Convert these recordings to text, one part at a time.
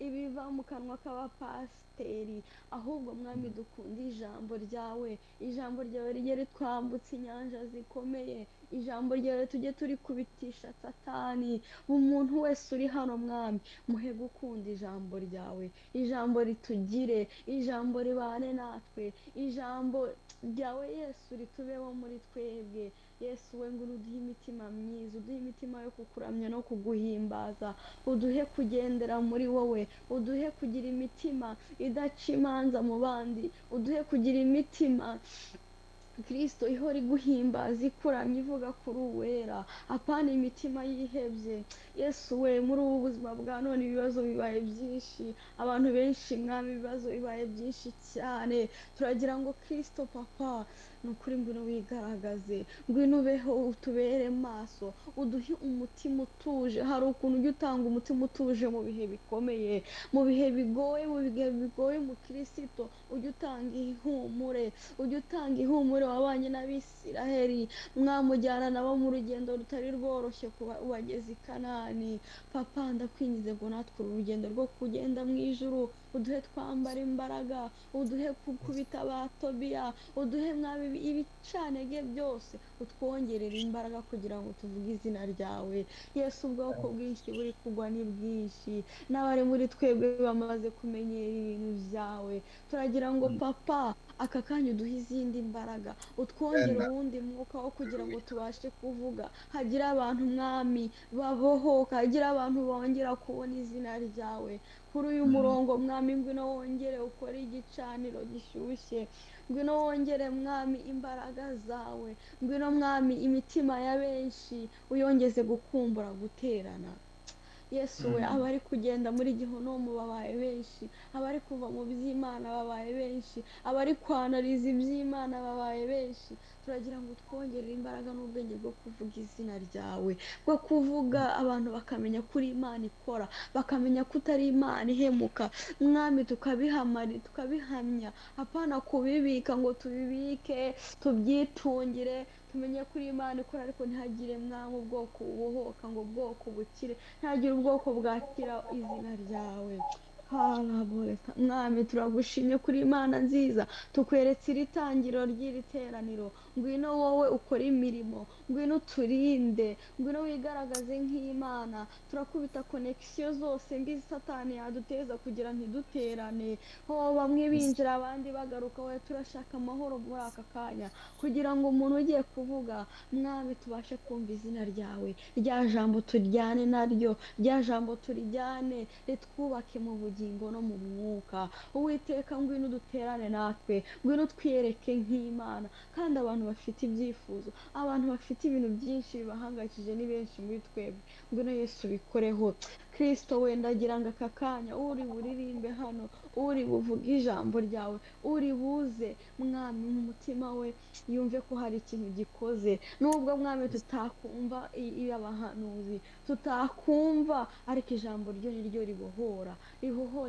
ibiva mu kanwa k'abapasiteri, ahubwo mwami dukunda ijambo ryawe. Ijambo ryawe rijye ritwambutsa inyanja zikomeye, ijambo ryawe tujye turikubitisha satani. Umuntu wese uri hano mwami, muhe gukunda ijambo ryawe, ijambo ritugire, ijambo ribane natwe, ijambo ryawe Yesu ritubeho muri twebwe. Yesu we ngo uduhe imitima myiza, uduhe imitima yo kukuramya no kuguhimbaza, uduhe kugendera muri wowe, uduhe kugira imitima idaca imanza mu bandi, uduhe kugira imitima Kristo ihora iguhimbaza ikuramya ivuga kuri uwera, apana imitima yihebye. Yesu we, muri ubu buzima bwa none ibibazo bibaye byinshi, abantu benshi mwami ibibazo bibaye byinshi cyane. Turagira ngo Kristo papa ni ukuri ngwino wigaragaze, ngwino ubeho utubere maso, uduhe umutima utuje. Hari ukuntu ujya utanga umutima utuje mu bihe bikomeye, mu bihe bigoye, mu bihe bigoye mu Kristo ujya utanga ihumure, ujya utanga ihumure. Wabanye n'Abisiraheli mwamujyana nabo mu rugendo rutari rworoshye ubageza i Kanani. Papa ndakwingize ngo natwe uru rugendo rwo kugenda mu ijuru uduhe twambara imbaraga, uduhe gukubita ba Tobiya, uduhe mwami ibicanege byose, utwongerera imbaraga kugira ngo tuvuge izina ryawe. Yesu ubwoko bwinshi buri kugwa ni bwinshi, n'abari muri twebwe bamaze kumenyera ibintu byawe. Turagira ngo papa aka kanya uduhe izindi mbaraga, utwongere uwundi mwuka wo kugira ngo tubashe kuvuga. Hagira abantu mwami babohoka, hagira abantu bongera kubona izina ryawe kuri uyu murongo mwami. Ngwino wongere ukore igicaniro gishyushye, ngwino wongere mwami imbaraga zawe, ngwino mwami imitima ya benshi uyongeze gukumbura guterana. Yesu we, abari kugenda muri gihonomu babaye benshi, abari kuva mu by'Imana babaye benshi, abari kwanariza iby'Imana babaye benshi. Turagira ngo twongerere imbaraga n'ubwenge bwo kuvuga izina ryawe, bwo kuvuga abantu bakamenya kuri Imana ikora, bakamenya ko utari Imana ihemuka mwami, tukabihamya, apana kubibika ngo tubibike tubyitungire. Tumenye kuri Imana ikora, ariko ntihagire mwami ubwoko bubohoka ngo ubwoko bukire, ntihagire ubwoko bwakira izina ryawe. Mwami turagushimye kuri Imana nziza, tukweretse iri tangiro ry'iri teraniro. Ngwino wowe ukora imirimo, ngwino uturinde, ngwino wigaragaze nk'Imana. Turakubita konekisiyo zose mbi satani yaduteza kugira ntiduterane, bamwe binjira abandi bagaruka. Wowe turashaka amahoro muri aka kanya, kugira ngo umuntu ugiye kuvuga mwami tubashe kumva izina ryawe, rya jambo turyane naryo, rya jambo turijyane ritwubake mu bugingo no mu mwuka. Uwiteka ngwino uduterane natwe, ngwino twiyereke nk'Imana. Kandi abantu bafite ibyifuzo, abantu bafite ibintu byinshi bibahangayikije ni benshi muri twebwe, ngwino Yesu bikoreho. Kristo wenda agira ngo aka kanya uri buririmbe hano, uri buvuge ijambo ryawe, uri buze mwami mu mutima we yumve ko hari ikintu gikoze. Nubwo mwami tutakumva iy'abahanuzi, tutakumva, ariko ijambo ryo ni ryo ribohora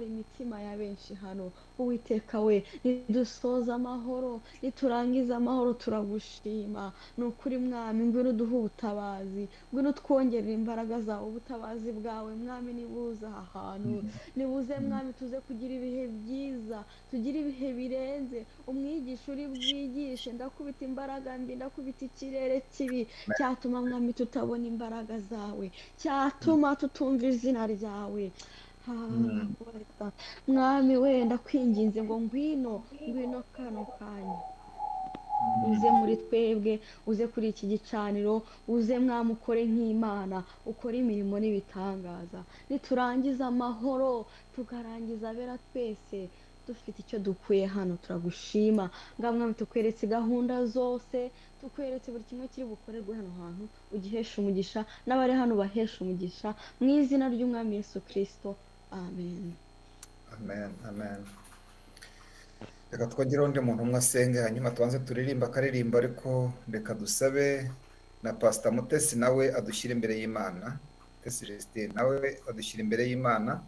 imitima ya benshi hano. Uwiteka we, nidusoza amahoro, niturangiza amahoro, turagushima. Ni ukuri mwami, ngwino uduhe ubutabazi, ngwino twongerera imbaraga zawe. Ubutabazi bwawe mwami nibuze aha hantu, nibuze mwami tuze kugira ibihe byiza, tugire ibihe birenze. Umwigisha uri bwigishe, ndakubita imbaraga mbi, ndakubita ikirere kibi cyatuma mwami tutabona imbaraga zawe, cyatuma tutumva izina ryawe. Mwami wenda kwinginze ngo ngwino kano kanya uze muri twebwe, uze kuri iki gicaniro, uze mwami ukore nk'Imana, ukore imirimo n'ibitangaza. Niturangiza amahoro, tukarangiza abera twese dufite icyo dukuye hano, turagushima. Mwami tukweretse gahunda zose, tukweretse buri kimwe kiri bukorerwe hano hantu, ugihesha umugisha, n'abari hano bahesha umugisha, mu izina ry'Umwami Yesu Kristo, amen. Amen, amen. Reka twagire undi muntu umwe asenge, hanyuma tubanze turirimba akaririmbo, ariko reka dusabe na Pastor Mutesi nawe adushyira imbere y'Imana. Mutesi Justin nawe adushyira imbere y'Imana,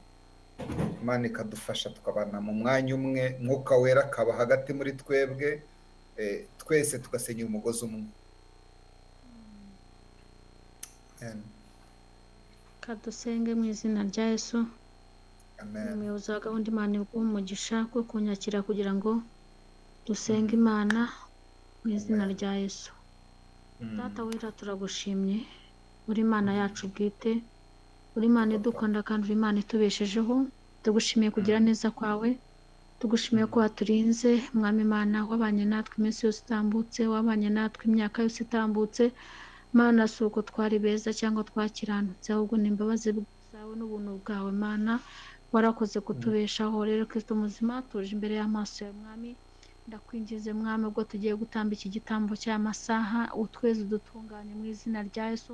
Imana ikadufasha tukabana mu mwanya umwe, Mwuka Wera akaba hagati muri twebwe, twese tugasenyera umugozi umwe. Kadusenge mu izina rya Yesu. amen umuyobozi wa gahunda Imana iguhe umugisha wo kunyakira kugira ngo dusenge Mhm. Imana mu izina amen rya Yesu. Mm. Data wera turagushimye, uri Imana yacu bwite, uri Imana Papa. idukunda kandi uri Imana itubeshejeho. Tugushimiye kugira neza kwawe, tugushimiye ko waturinze, Mwami Imana wabanye natwe iminsi yose itambutse, wabanye natwe imyaka yose itambutse. Mana si uko twari beza cyangwa twakiranutse, ahubwo ni imbabazi zawe n'ubuntu bwawe Mana, warakoze kutubeshaho. Rero Kristo muzima tuje imbere y'amaso yawe Mwami, ndakwingize Mwami ubwo tugiye gutamba iki gitambo cy'amasaha, utweze udutunganye mu izina rya Yesu.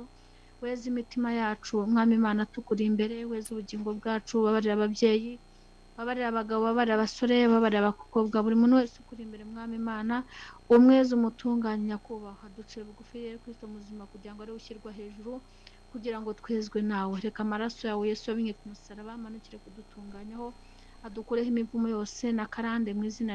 Weze imitima yacu Mwami Imana tukuri imbere, weze ubugingo bwacu, babarira ababyeyi, babarira abagabo, babarira abasore, babarira abakobwa, buri muntu wese ukuri imbere Mwami Imana, umweze umutunganye nyakubahwa. Duciye bugufi rero Kristo muzima kugira ngo ari ushyirwa hejuru, kugira ngo twezwe nawe. Reka amaraso yawe Yesu yabinye ku musaraba amanukire kudutunganyaho, adukureho imivumo yose na karande mu izina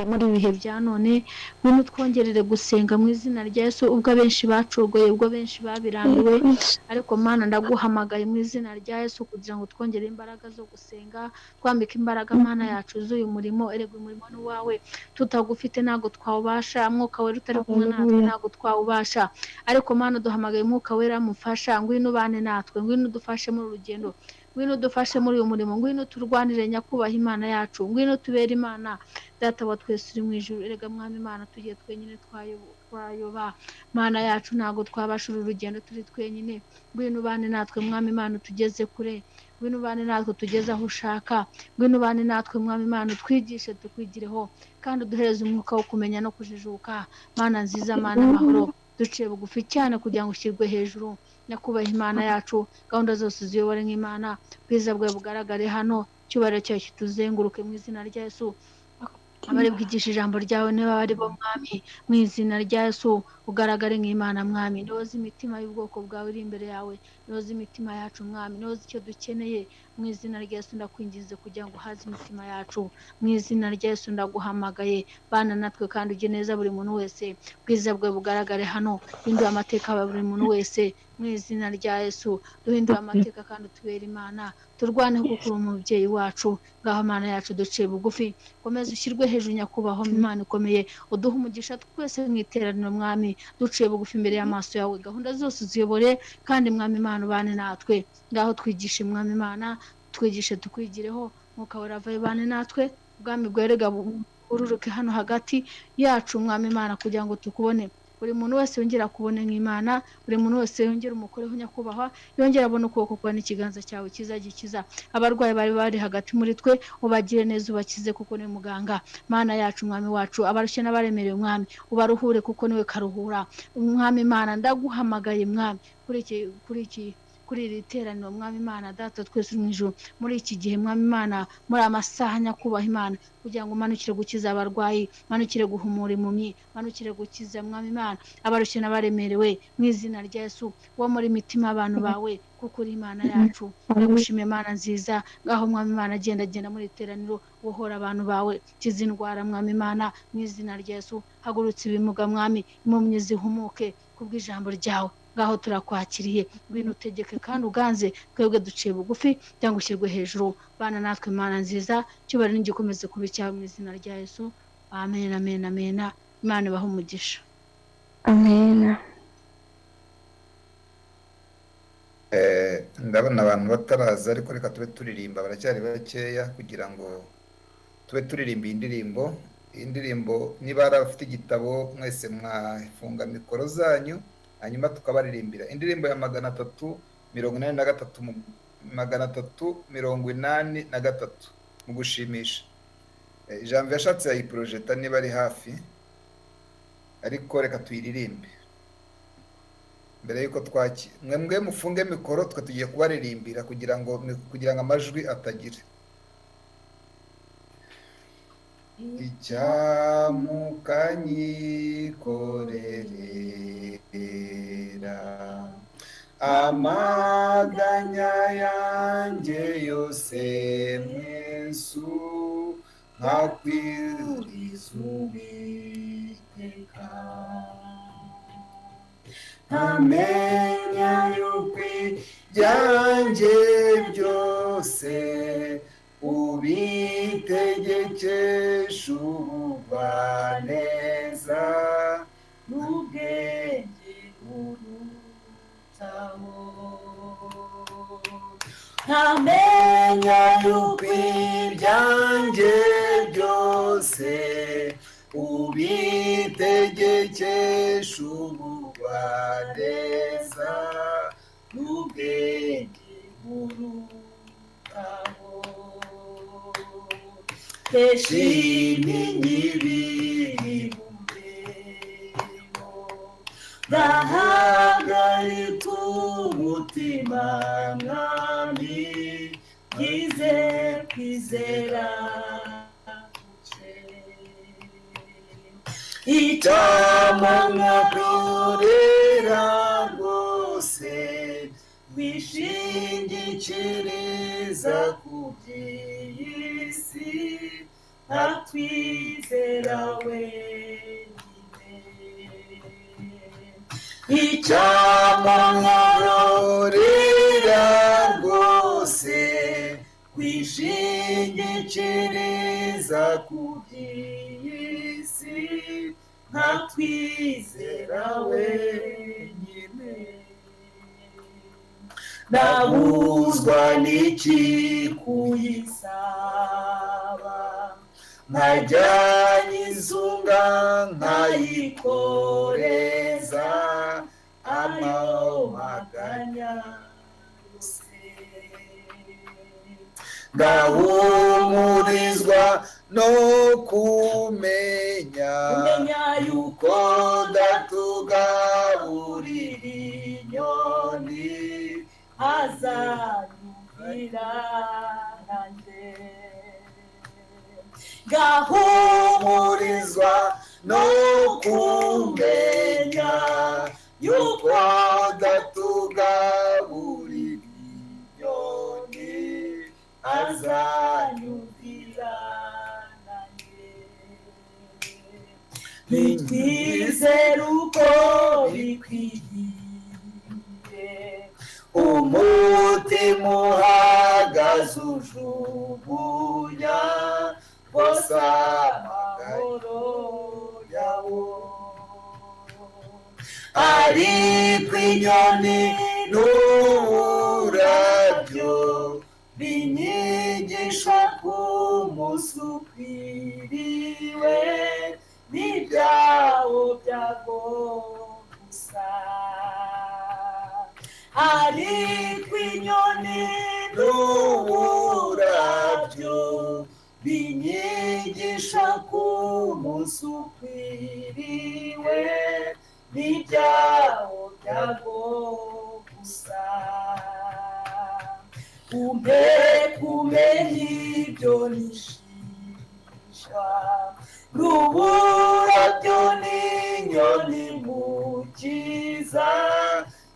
muri ibi bihe bya none. Ngwino twongerere gusenga mu izina rya Yesu, ubwo abenshi bacogoye, ubwo benshi babirambiwe, ariko Mana ndaguhamagaye mu izina rya Yesu kugira ngo twongere imbaraga zo gusenga, twambike imbaraga Mana yacu z'uyu murimo. Erega umurimo ni uwawe, tutagufite ntabwo twawubasha, mwuka wera utari kumwe natwe ntabwo twawubasha. Ariko Mana duhamagaye umwuka wera mufasha, ngwino ubane natwe, ngwino udufashe muri uru rugendo, ngwino udufashe muri uyu murimo, ngwino turwanire nyakubahwa Imana yacu, ngwino tubere Imana Data wa twese uri mu ijuru. Erega Mwami Imana tugiye twenyine twayoba, Mana yacu ntabwo twabasha uru rugendo turi twenyine. Ngwino ubane natwe Mwami Imana utugeze kure, ngwino ubane natwe tugeze aho ushaka, ngwino ubane natwe Mwami Imana utwigishe tukwigireho, kandi uduhereze umwuka wo kumenya no kujijuka. Mana nziza, Mana amahoro, duciye bugufi cyane kugira ngo ushyirwe hejuru nyakubahwa Imana yacu, gahunda zose uziyobore nk'Imana, ubwiza bwawe bugaragare hano, icyubahiro cyawe kituzenguruke mu izina rya Yesu. Abari bwigisha ijambo ryawe niba bari bo Mwami, mu izina rya Yesu ugaragare nk'Imana Mwami. Noza imitima y'ubwoko bwawe iri imbere yawe, noza imitima yacu Mwami, noza icyo dukeneye mu izina rya Yesu. Ndakwingize kugira ngo uhaze imitima yacu mu izina rya Yesu. Ndaguhamagaye, bana natwe kandi ujye neza buri muntu wese, ubwiza bwawe bugaragare hano, hindura amateka ya buri muntu wese mu izina rya Yesu. Duhindure amateka kandi utubere Imana, turwane kuko uri umubyeyi wacu. Ngaho Mana yacu duciye bugufi, komeza ushyirwe hejuru nyakubahwa Imana ikomeye, uduhe umugisha twese mu iteraniro Mwami, duciye bugufi imbere y'amaso yawe. Gahunda zose uziyobore kandi Mwami Imana ubane natwe. Ngaho twigishe Mwami Imana, twigishe tukwigireho, mwuka wera avaye bane natwe, ubwami bwerega bururuke hano hagati yacu Mwami Imana, kugira ngo tukubone. Buri muntu wese yongera kubone nk'Imana, buri muntu wese yongera umukoreho nyakubahwa, yongera abona ukuboko kwawe n'ikiganza cyawe kiza gikiza. Abarwayi bari bari hagati muri twe, ubagire neza ubakize kuko ni muganga. Mana yacu Mwami wacu, abarushye n'abaremerewe Mwami ubaruhure kuko niwe karuhura. Mwami Imana ndaguhamagaye Mwami, kuri iri teraniro Mwami Imana Data twese uri mu ijuru, muri iki gihe Mwami Imana, muri amasaha nyakubahwa Imana, kugira ngo umanukire gukiza abarwayi, manukire guhumura impumyi, manukire gukiza Mwami Imana abarushye n'abaremerewe mu izina rya Yesu. Wo muri mitima abantu bawe kuko uri Imana yacu. Ndagushimiye Mana nziza, ngaho Mwami Imana genda muri iteraniro, wohora abantu bawe, kiza indwara Mwami Imana mu izina rya Yesu. Hagurutse ibimuga Mwami, impumyi zihumuke kubw'ijambo ryawe. Ngaho turakwakiriye, ngwino utegeke kandi uganze, twebwe duciye bugufi cyangwa ushyirwe hejuru. Bana natwe Mana nziza, cyubahiro n'igikomeze kuba icyawe mu izina rya Yesu. Amen, amen, amen. Imana ibahe umugisha. Amen. Ndabona abantu bataraza, ariko reka tube turirimba, baracyari bakeya kugira ngo tube turirimba iyi ndirimbo. Iyi ndirimbo niba hari abafite igitabo mwese mwafunga mikoro zanyu, hanyuma tukabaririmbira indirimbo ya 383 383 mu gushimisha. Ijambo yashatse yayiporojeta niba ari hafi, ariko reka tuyiririmbe mbere yuko twakira. Mwe mufunge mikoro, twe tugiye kubaririmbira kugira ngo amajwi atagira icyamukanyikorera amaganya yanjye yose mwesu nkakwiriza Uwiteka nkamenya yuko ibyanjye byose ubitegekesha ubugwaneza n'ubwenge burutaho nkamenya yuko ibyanjye byose ubitegekesha ubugwaneza n'ubwenge burutaho Keshini bimurimo ndahagarika umutima mwami ngize kwizera guke icyama nkakorera rwose wishingikiriza ku by'iyi si nkakwizera wenyine icyama nkakorera rwose wishingikiriza ku by'iyi si nkakwizera wenyine nabuzwa n'iki kuyisaba nkajya nyizunga nkayikoreza amahomaganya yose ngahumurizwa no kumenya yuko ndatugaburira inyoni azanyumvira nanjye ngahumurizwa no kumenya yuko ndatugaburira inyoni azanyumvira nanjye nitwizere uko bikwiriye umutima uhagaze ujugunya wose amahoro yawo ariko inyoni n'uburabyo binyigisha ko umunsi ukwiriwe n'ibyawo byago gusa ariko inyoni n'uburabyo binyigisha ko umunsi ukwiriwe n'ibyawo byago gusa umpe kumenya ibyo nishishwa n'uburabyo n'inyoni mu cyiza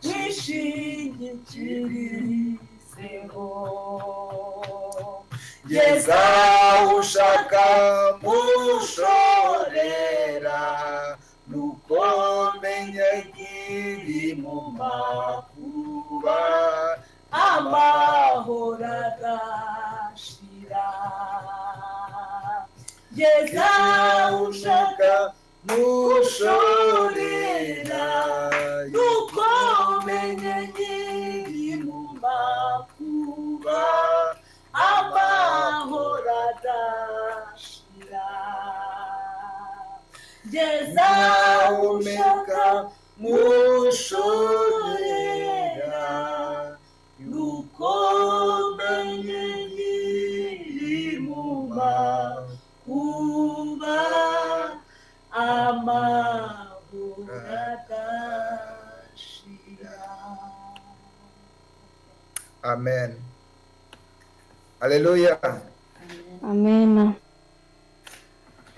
wishingikirizeho geza ushaka mushorera nuko menya nkiri mu makuba amahoro agashira geza ushaka mushorera nuko menya nkiri mu makuba amahoro agashira geza ushaka mushorera nuko menya nkiri mu makuba amahoro agashira. Amen. Haleluya. Amen.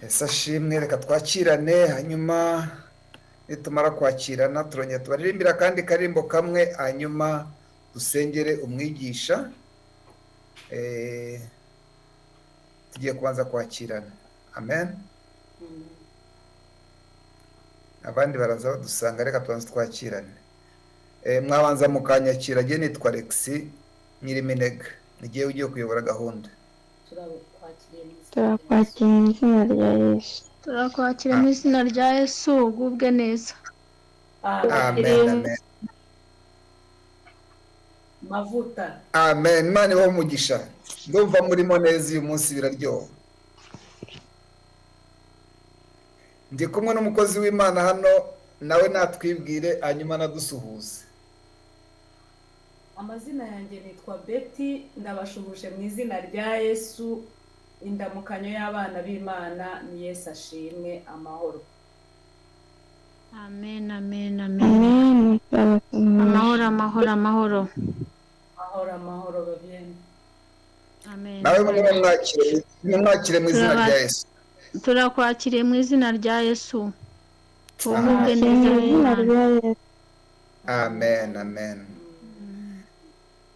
Yesu ashimwe, reka twakirane hanyuma nitumara kwakirana turongera tubaririmbira akandi karirimbo kamwe hanyuma dusengere umwigisha. Tugiye kubanza kwakirana. Amen. Abandi baraza badusanga, reka tubanze twakirane. Mwabanza mukanyakira. Jye nitwa Alexis Nyiriminega, nigiye ugiye kuyobora gahunda. turakwakira mu izina rya Yesu. turakwakira mu izina rya Yesu, ugubwe neza. Amen, amen. Mavuta. Amen. Imana ibahe umugisha. Ndumva murimo neza uyu munsi, biraryoha. Ndi kumwe n'umukozi w'Imana hano, nawe natwibwire hanyuma nadusuhuze. Amazina yanjye nitwa Betty, ndabashuhuje mu izina rya Yesu. Indamukanyo y'abana b'Imana ni Yesu ashimwe. Amahoro. Amen, amen, amen. Amahoro, amahoro, amahoro. Amahoro, amahoro babyene. Amen. Nawe mwakire mu izina rya Yesu. Turakwakiriye mu izina rya Yesu. Ugubwe Mu neza izina Imana. rya Yesu. Amen, amen.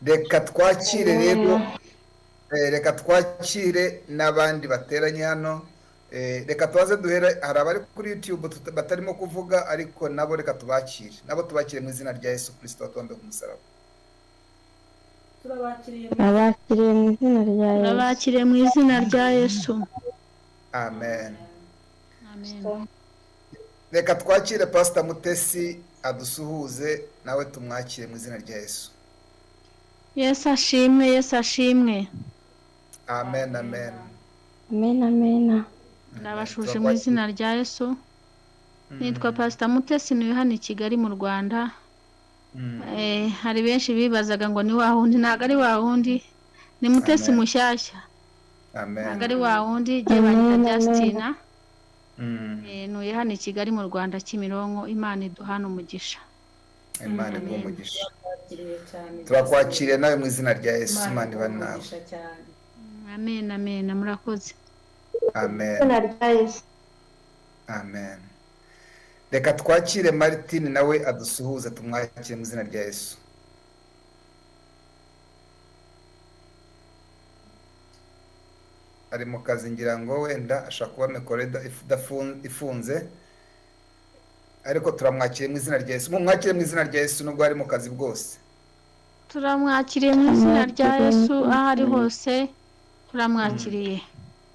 Reka twakire rero, reka twakire n'abandi bateranye hano. Reka tubaze duhere, hari abari kuri YouTube batarimo kuvuga, ariko nabo reka tubakire. Nabo tubakire mu izina rya Yesu Kristo watuwambe ku musaraba. Turabakiriye Abakiriye mu izina rya Yesu. Turabakiriye mu izina rya Yesu. Amen. Amen. Reka twakire Pastor Mutesi adusuhuze, nawe tumwakire mu izina rya Yesu. Yesu ashimwe, Yesu ashimwe. Amen, amen. Amen, amen. Ndabashuje mu izina rya Yesu. Nitwa Pastor Mutesi, ni hano i Kigali mu Rwanda. Hari benshi bibazaga ngo ni wa wundi, ntago ari wa wundi, ni Mutesi Amen. mushyashya. Amen. Ntago ari wa wundi, jye banyita Amen, Justina. Mm. Nuye hano i Kigali mu Rwanda Kimironko. Imana iduhana umugisha. Imana iguhe umugisha. Turabakiriye cyane. Turakwakiriye nawe mu izina rya Yesu. Imana iguhe ibane nawe. umugisha cyane. Amen, amen. Murakoze. Amen. Izina rya Yesu. Amen. Reka twakire Martin nawe adusuhuze, tumwakire mu izina rya Yesu. Ari mu kazi, ngira ngo wenda ashaka kuba mikoro ifunze, ariko turamwakiriye mu izina rya Yesu. Mumwakire mu izina rya Yesu nubwo ari mu kazi bwose. Turamwakiriye mu izina rya Yesu, aho ari hose turamwakiriye.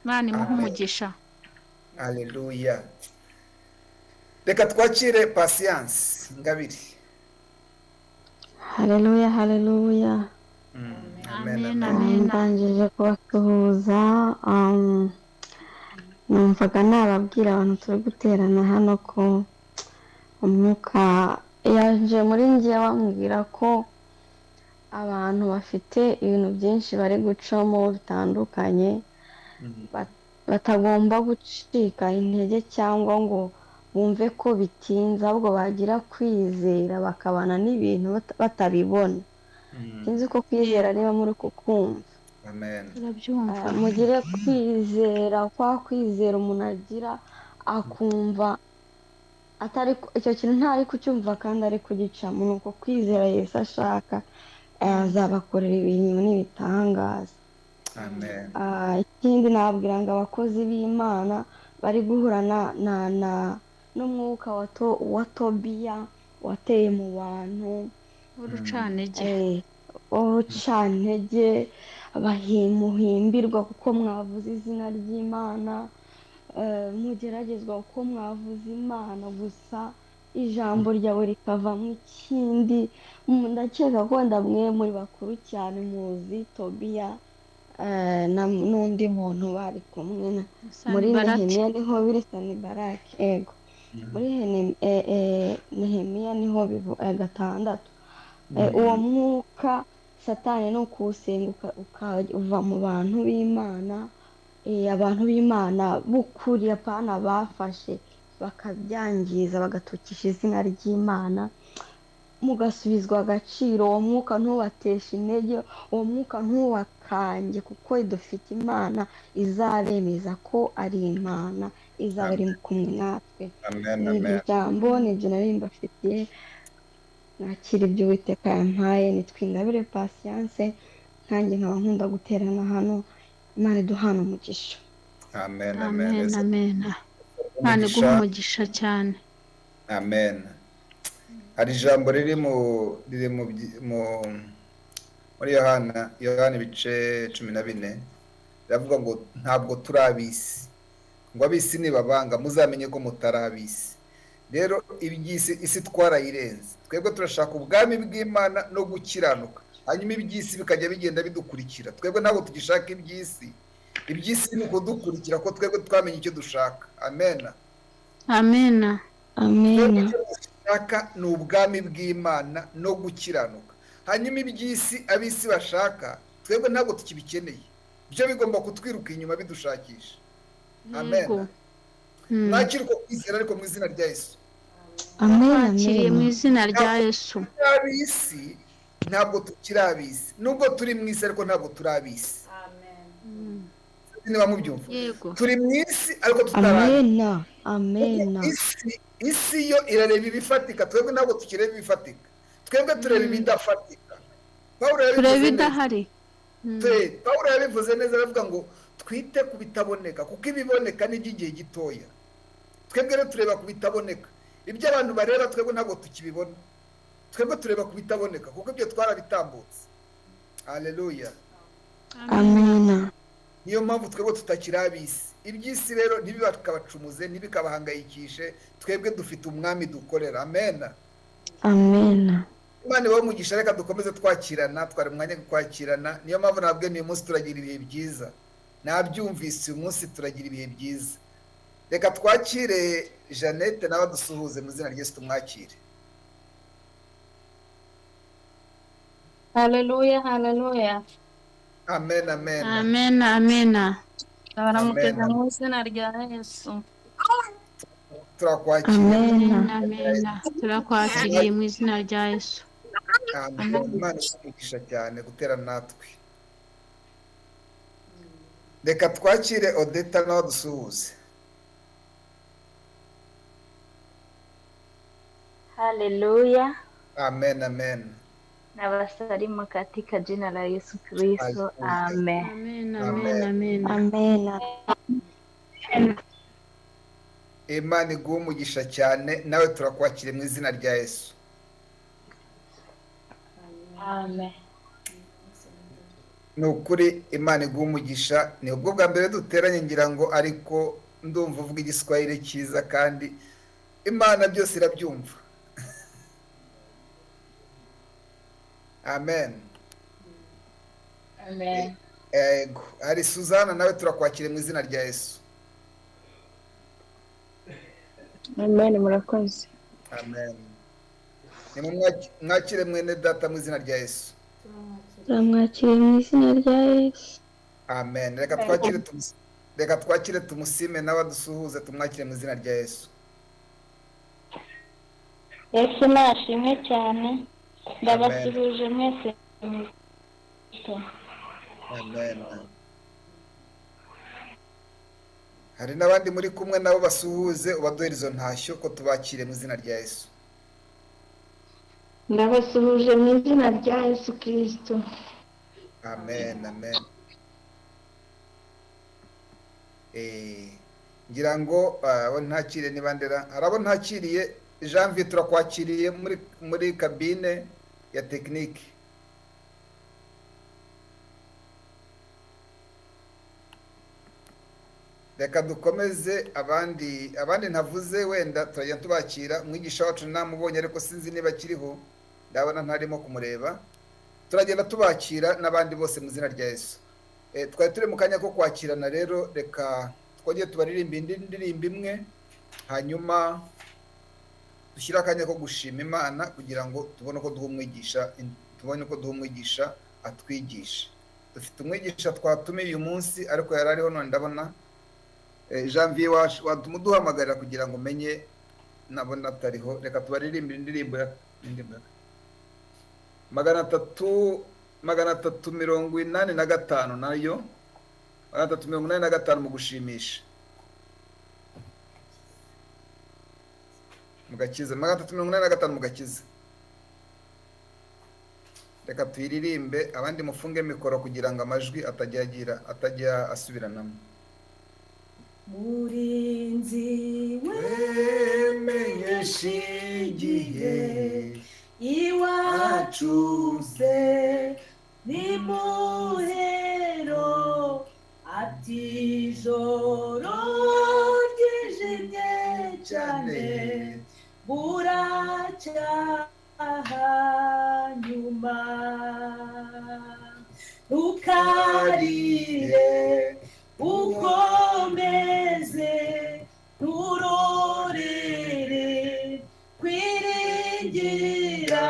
Imana imuhe umugisha. Haleluya. Reka twakire Patience Ngabire. Haleluya, haleluya. Amen, amen. Mbanjije kubasuhuza. Numvaga nababwira abantu turi guterana hano ko umwuka yaje muri njye bambwira ko abantu bafite ibintu byinshi bari gucamo bitandukanye, batagomba gucika intege cyangwa ngo bumve ko bitinze, ahubwo bagira kwizera bakabana n'ibintu batabibona. Sinzi ko kwizera niba muri kukumva. Amen. Turabyumva. Mugire kwizera, kwa kwizera umuntu agira akumva atari icyo kintu ntari kucyumva kandi ari kugicamo. Ni uko kwizera Yesu ashaka, azabakorera ibintu n'ibitangaza. Amen. Ikindi nabwira ngo abakozi b'Imana bari guhura n'umwuka wa Tobiya wateye mu bantu, urucantege. urucantege, muhimbirwa kuko mwavuze izina ry'Imana, mugeragezwa kuko mwavuze Imana gusa ijambo ryawe rikavamo ikindi. Ndakeka ko ndamwe muri bakuru cyane muzi Tobiya n'undi muntu bari kumwe muri Nehemiya niho biri, Sanibaraki, ego muri Nehemiya niho gatandatu. Uwo mwuka Satani ni ukuwusenga ukava mu bantu b'Imana, abantu b'Imana b'ukuri, apana bafashe bakabyangiza bagatukisha izina ry'Imana. mugasubizwa agaciro, uwo mwuka ntubateshe intege, uwo mwuka ntubakange, kuko dufite Imana izabemeza ko ari Imana, izaba iri kumwe natwe. amen Ni iryo amen jambo, ni ibyo nari mbafitiye, nakira ibyo Uwiteka yampaye. Nitwa Ingabire Patience, kandi nkaba nkunda guterana hano. Imana iduhana umugisha. amen amen amen. Imana iguha umugisha cyane. amen. Hari ijambo riri muri Yohana ibice 14 riravuga ngo ntabwo turi ab'isi, ngo ab'isi nibabanga muzamenye ko mutari ab'isi. Rero iby'isi isi twarayirenze, twebwe turashaka ubwami bw'Imana no gukiranuka, hanyuma iby'isi bikajya bigenda bidukurikira. Twebwe ntabwo tugishaka iby'isi, iby'isi ni ukudukurikira ko twebwe twamenye icyo dushaka. Amen amen Amen. icyo dushaka ni ubwami bw'Imana no gukiranuka, hanyuma iby'isi ab'isi bashaka twebwe ntabwo tukibikeneye, byo bigomba kutwiruka inyuma bidushakisha. Amen. Mwakire uko kwizera ariko mu izina rya Yesu. Amen. Twakiriye mu izina rya Yesu. Ab'isi ntabwo tukiri ab'isi, nubwo turi mu isi ariko ntabwo turi ab'isi. Niba mubyumva, Yego. turi mu isi ariko tutari Amen. Amen. isi yo irareba ibifatika, twebwe ntabwo tukireba ibifatika, twebwe tureba ibidafatika. Tureba idahari. Pawulo yabivuze neza, aravuga ngo twite ku bitaboneka kuko ibiboneka ni iby'igihe gitoya. Twebwe rero tureba ku bitaboneka, ibyo abantu bareba twebwe ntabwo tukibibona, twebwe tureba ku bitaboneka kuko ibyo twarabitambutse. Haleluya. Amen. Niyo mpamvu twebwe tutakiri ab'isi. Iby'isi rero ntibibakabacumuze, ntibikabahangayikishe, twebwe dufite umwami dukorera. Amen. Amen. Imana ibahe umugisha. Reka dukomeze twakirana, twari umwanya wo kwakirana. Niyo mpamvu nabwiye uyu munsi turagira ibihe byiza, nabyumvise uyu munsi turagira ibihe byiza. Reka twakire Jeannette nawe dusuhuze mu izina ry'Yesu, tumwakire. Haleluya, haleluya. Amen amen Amen amen. Baramukeza mu izina rya Yesu. turakwakira. Amen amen. Turakwakiriye mu izina rya Yesu. Amen. Imana imugisha cyane gutera natwe. Reka twakire Odeta nawe dusuhuze. Haleluya. Amen amen. Nawasalimu katika jina la Yesu Kristo. Amen. Amen amen amen. Amen. Imana iguhe umugisha cyane, nawe turakwakire mu izina rya Yesu. Amen. Ni ukuri Imana iguhe umugisha. Ni ubwo bwa mbere duteranye ngira ngo, ariko ndumva uvuga igiswahili cyiza kandi Imana byose irabyumva. Amen. Amen. Ego, ari Suzana nawe turakwakire mu izina rya Yesu. Amen, murakoze. Amen. Mwakire mwene data mu izina rya Yesu. Turamwakiriye mu izina rya Yesu. Amen. Reka twakire tumusime nawe dusuhuze, tumwakire mu izina rya Yesu. Yesu nashimwe cyane. Ndabasuhuje mwese. Amen. Hari n'abandi muri kumwe nabo basuhuze, ubaduhere izo ntashyo ko tubakire mu izina rya Yesu. Ndabasuhuje mu izina rya Yesu Kristo. Amen amen. Ngira ngo abo ntakire nibandera, hari abo ntakiriye. Janvier turakwakiriye muri kabine ya tekinike. Reka dukomeze abandi ntavuze, wenda turajya tubakira. Umwigisha wacu namubonye ariko sinzi niba akiriho, ndabona ntarimo kumureba. Turagenda tubakira n'abandi bose mu izina rya Yesu. Twari turi mu kanya ko kwakirana, rero reka twongere tubaririmba indi ndirimbo imwe, hanyuma dushyire akanya ko gushima Imana kugira ngo tubone uko duha umwigisha atwigisha. Dufite umwigisha twatumiye uyu munsi ariko yari ariho none ndabona. Janvier watuma uduhamagarira kugira ngo umenye, nabona atariho. Reka tubaririmbe indirimbo 385 nayo 385 mu gushimisha mugakiza 385 mugakiza. Reka tuyiririmbe abandi mufunge mikoro kugira ngo amajwi atajya asubiranamo. murinzi wemenyesha igihe iwacuze ni muhero ati ijoro ryijimye cyane buracyaha nyuma ntukarire ukomeze nturorere kwiringira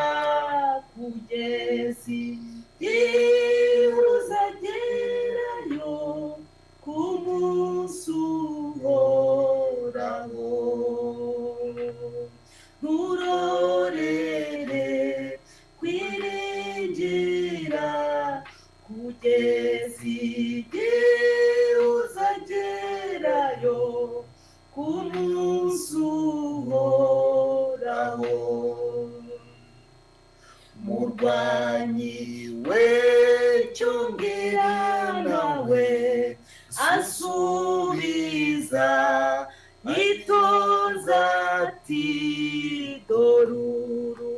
kugeza igihe uzagerayo ku munsi uhoraho nturorere kwiringira kugeza igihe uzagerayo ku munsi uhoraho murwanyi we cyongera nawe asubiza yitoza ati doruru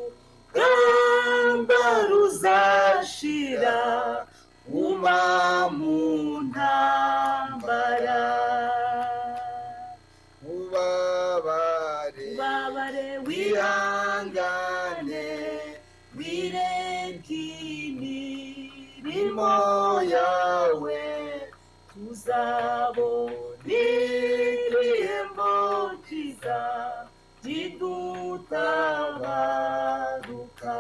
rugamba ruzashira uma mu ntambara ubabare wihangane wireke imirimo yawe tuzabona ibihembo byiza byidutabaruka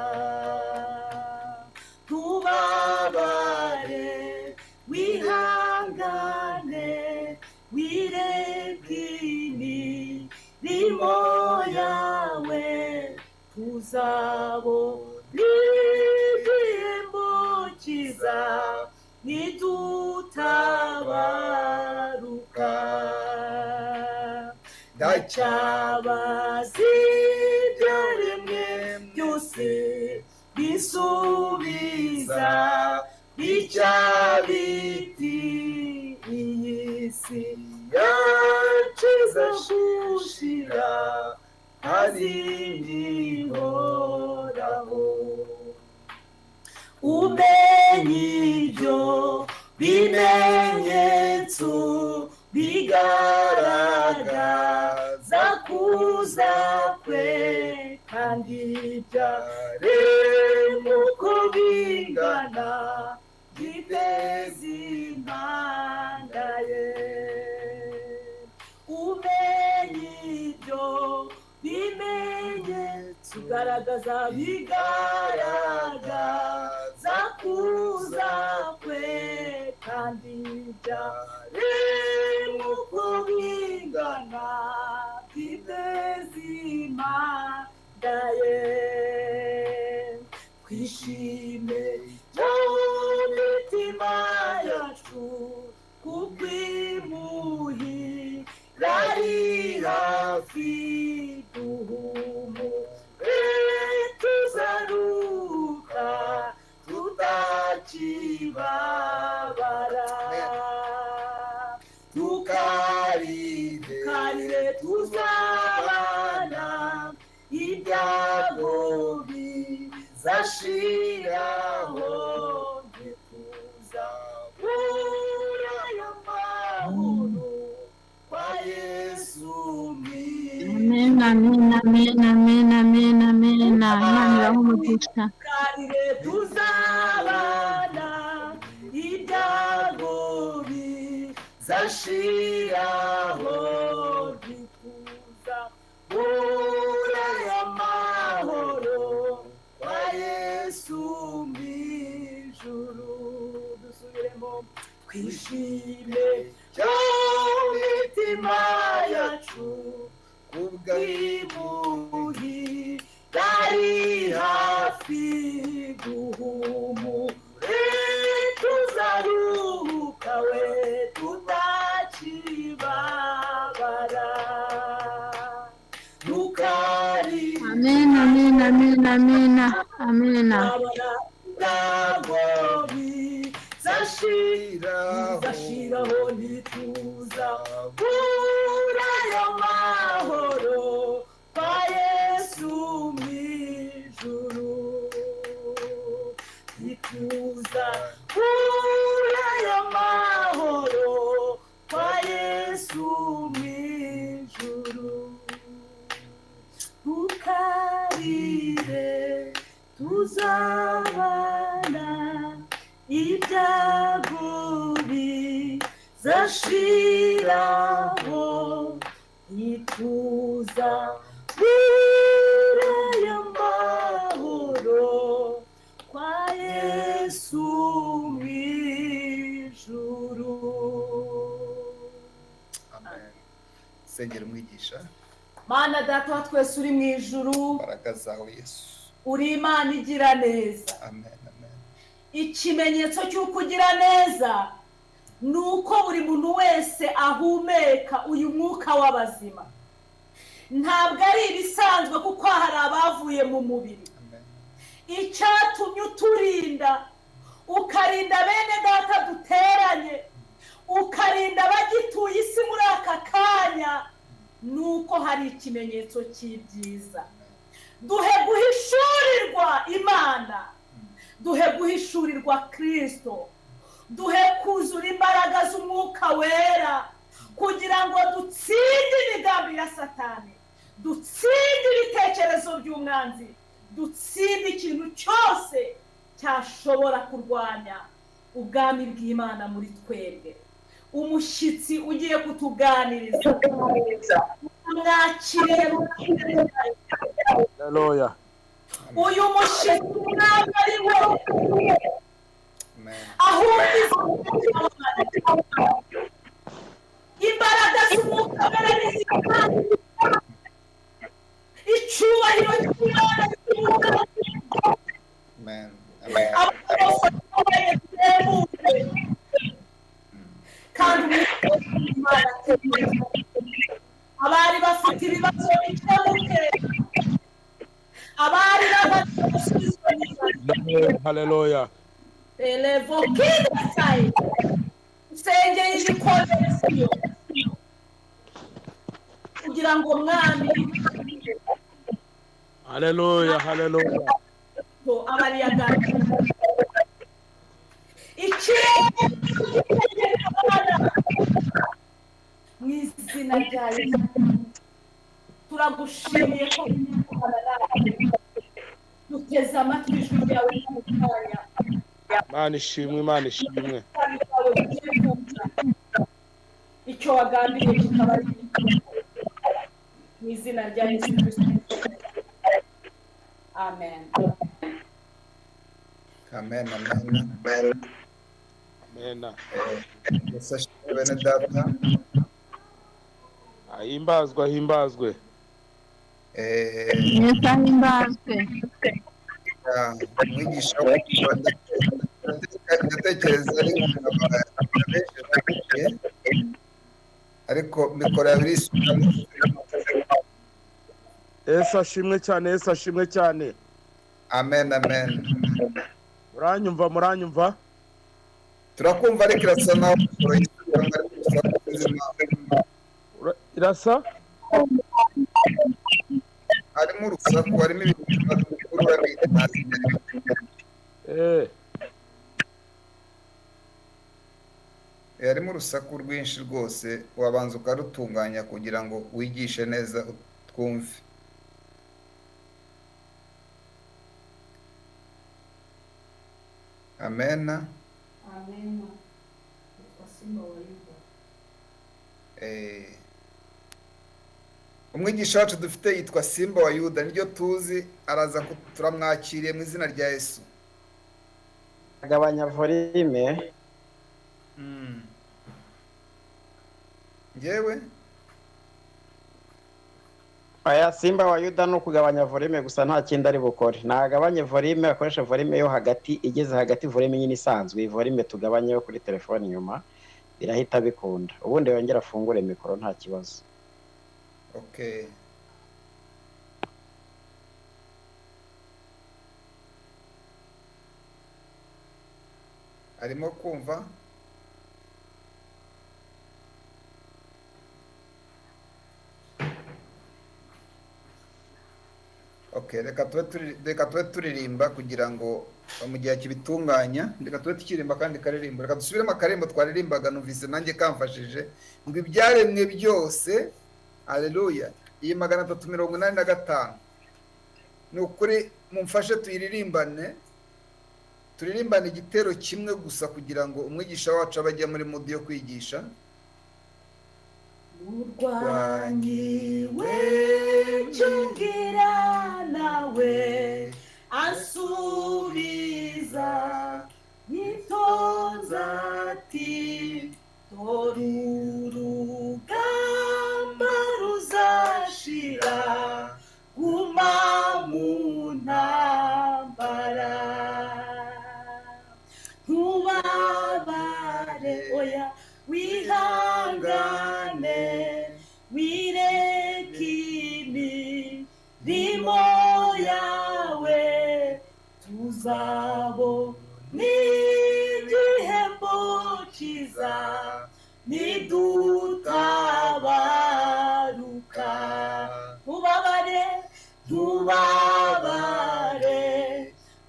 tubabare wihangane wireke imirimo yawe tuzabona igihembo cyiza nidutabaruka ndacyabazi ibyaremwe byose bisubiza icyabiti iyi si yaciza shushira azingihoraho umenye ibyo bimenyetso bigaragaza kuza kwe kandi byaremwe uko bingana biteza impanda ye umenye ibyo bimenyetso bigaragaza kuza kwe kandi byaremwe uko bingana biteza impanda ye twishime mu mitima yacu kuko imuhira ari hafi duhumure tuzaruka tutakibabara tukarire tuzabana ibyago bizashiraho ntituzabura y'amahoro kwa Yesu Amen, amen, amen, amen, amen, amen. Imana ibahe umugisha. tukarire tuzabana ibyago bizashiraho ntituzabura y'amahoro kwa Yesu mw'ijuru dusubiremo twishime cyo mitima yacu kubw'imuhi dari hafi amina amina amina amina ntabwo bizashiraho ntituza kuri ayo mahoro kwa Yesu mu ijuru ntituza kuri ayo mahoro kwa Yesu mu ijuru tukarire tuzabana ibyago bizashiraho ntituza kuri ayo mahoro kwa Yesu mu ijuru. Amen. Sengera umwigisha. Mana data wa twese uri mu ijuru, Imbaraga zawe Yesu. uri Imana igira neza. Amen, amen. Ikimenyetso cy'uko ugira neza ni uko buri muntu wese ahumeka uyu mwuka w'abazima. Ntabwo ari ibisanzwe kuko hari abavuye mu mubiri. Amen. Icyatumye uturinda, ukarinda bene data duteranye, ukarinda abagituye isi muri aka kanya, nuko hari ikimenyetso cy'ibyiza. Duhe guhishurirwa Imana, duhe guhishurirwa Kristo, duhe kuzura imbaraga z'umwuka wera kugira ngo dutsinde imigambi ya Satani, dutsinde ibitekerezo by'umwanzi, dutsinde ikintu cyose cyashobora kurwanya ubwami bw'Imana muri twebwe. Umushyitsi ugiye kutuganiriza mwakiriye. Haleluya. Uyu mushyitsi ntabwo ari we, ahubwo imbaraga z'umwuka wera n'iz'Imana, icyubahiro cy'Imana cy'umwuka kandi Imana abari bafite ibibazo bikemuke, abari Haleluya. elevokida sai usengeye ibikomere kugira ngo mwami. Haleluya, haleluya. Abari yagana mu izina rya Yesu turagushimiye ko duteze amatwi ijwi ryawe mu kanya. Imana ishimwe, Imana ishimwe. Icyo wagambiriye kikaba ari mu izina rya Yesu Kristo. Amen. Amen, amen. Amen. Yesu ashimwe bene data. Ahimbazwe, ahimbazwe. Yesu ahimbazwe. Umwigisha ndatekereza ari benshi ariko mikoro yabiri isubiramo. Yesu ashimwe cyane, Yesu ashimwe cyane. Amen, amen. Muranyumva, muranyumva? Turakumva ariko irasa naho irasa? harimo urusaku, harimo ibintu bikurura hasi. Harimo urusaku rwinshi rwose, wabanza ukarutunganya kugira ngo wigishe neza twumve. Amen. Amen. Simba wa Yuda. Umwigisha wacu dufite yitwa Simba wa Yuda, niryo tuzi, araza turamwakiriye mu izina rya Yesu. Agabanya volume. Ngewe Aya Simba wa Yuda no kugabanya volume gusa nta kindi ari bukore. Nagabanye volume, akoresha volume yo hagati, igeze hagati volume nyine isanzwe, volume tugabanye yo kuri telefone nyuma birahita bikunda. Ubundi yongera afungure mikoro nta kibazo. Okay. arimo kumva? Okay, reka tube turirimba kugira ngo mu gihe kibitunganya, reka tube tukiririmba kandi karirimbo, reka dusubiremo akaririmbo twaririmbaga, numvise nanjye kamfashije, ngo ibyaremwe byose, haleluya, iyi 385, ni ukuri mumfashe tuyiririmbane, turirimbane igitero kimwe gusa kugira ngo umwigisha wacu abajya muri mudi yo kwigisha. urwanyiwe cyungira nawe asubiza yitonza ati dore urugamba ruzashira guma mu ntambara ntubabare oya wihangane wireke imirimo yawe tuzabona igihembo cyiza nidutabaruka ntubabare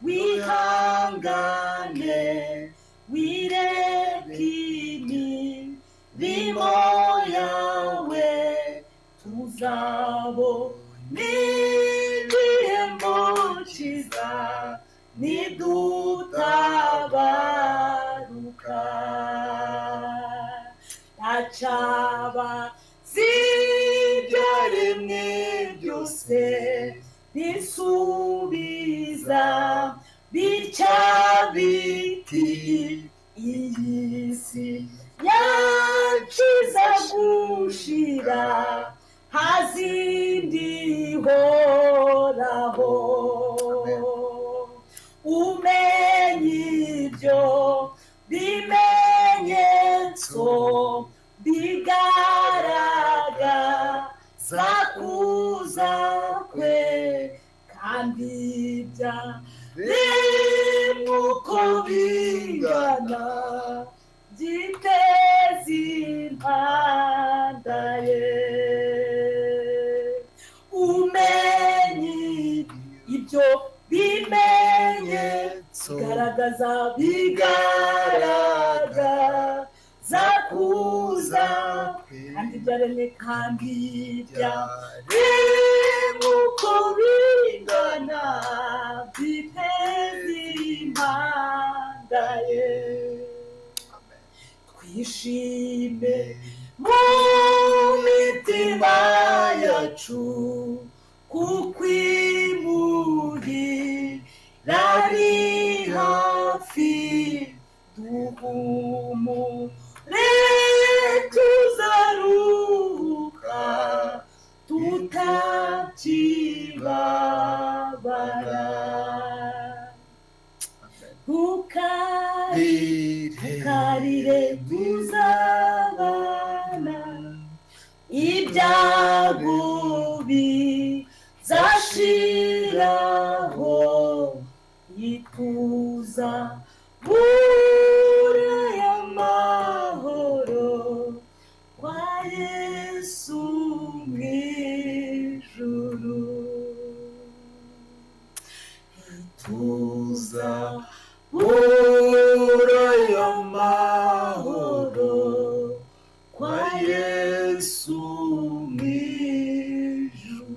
wihangane wireke imirimo yawe tuzabona igihembo cyiza nidutabaruka ntacaba zibyaremwe byose bisubiza bitya biti iyi si yaciza gushira hazindi horaho umenye ibyo bimenyetso bigaragaza kuza kwe kandi byaremwe uko bingana giteza impanda ye umenye ibyo bimenyetso bigaragaza kuza kandi byaremwe kandi byaremwe uko bingana biteza impanda ye twishime mu mitima yacu kuko imurira ari hafi duhumure tuzaruhuka tutakibabara ntukarire tuzabana ibyago bizashiraho ituza bura y'amahoro kwa Yesu mw'ijuru ituza bura y'amahoro kwa Yesu mw'ijuru.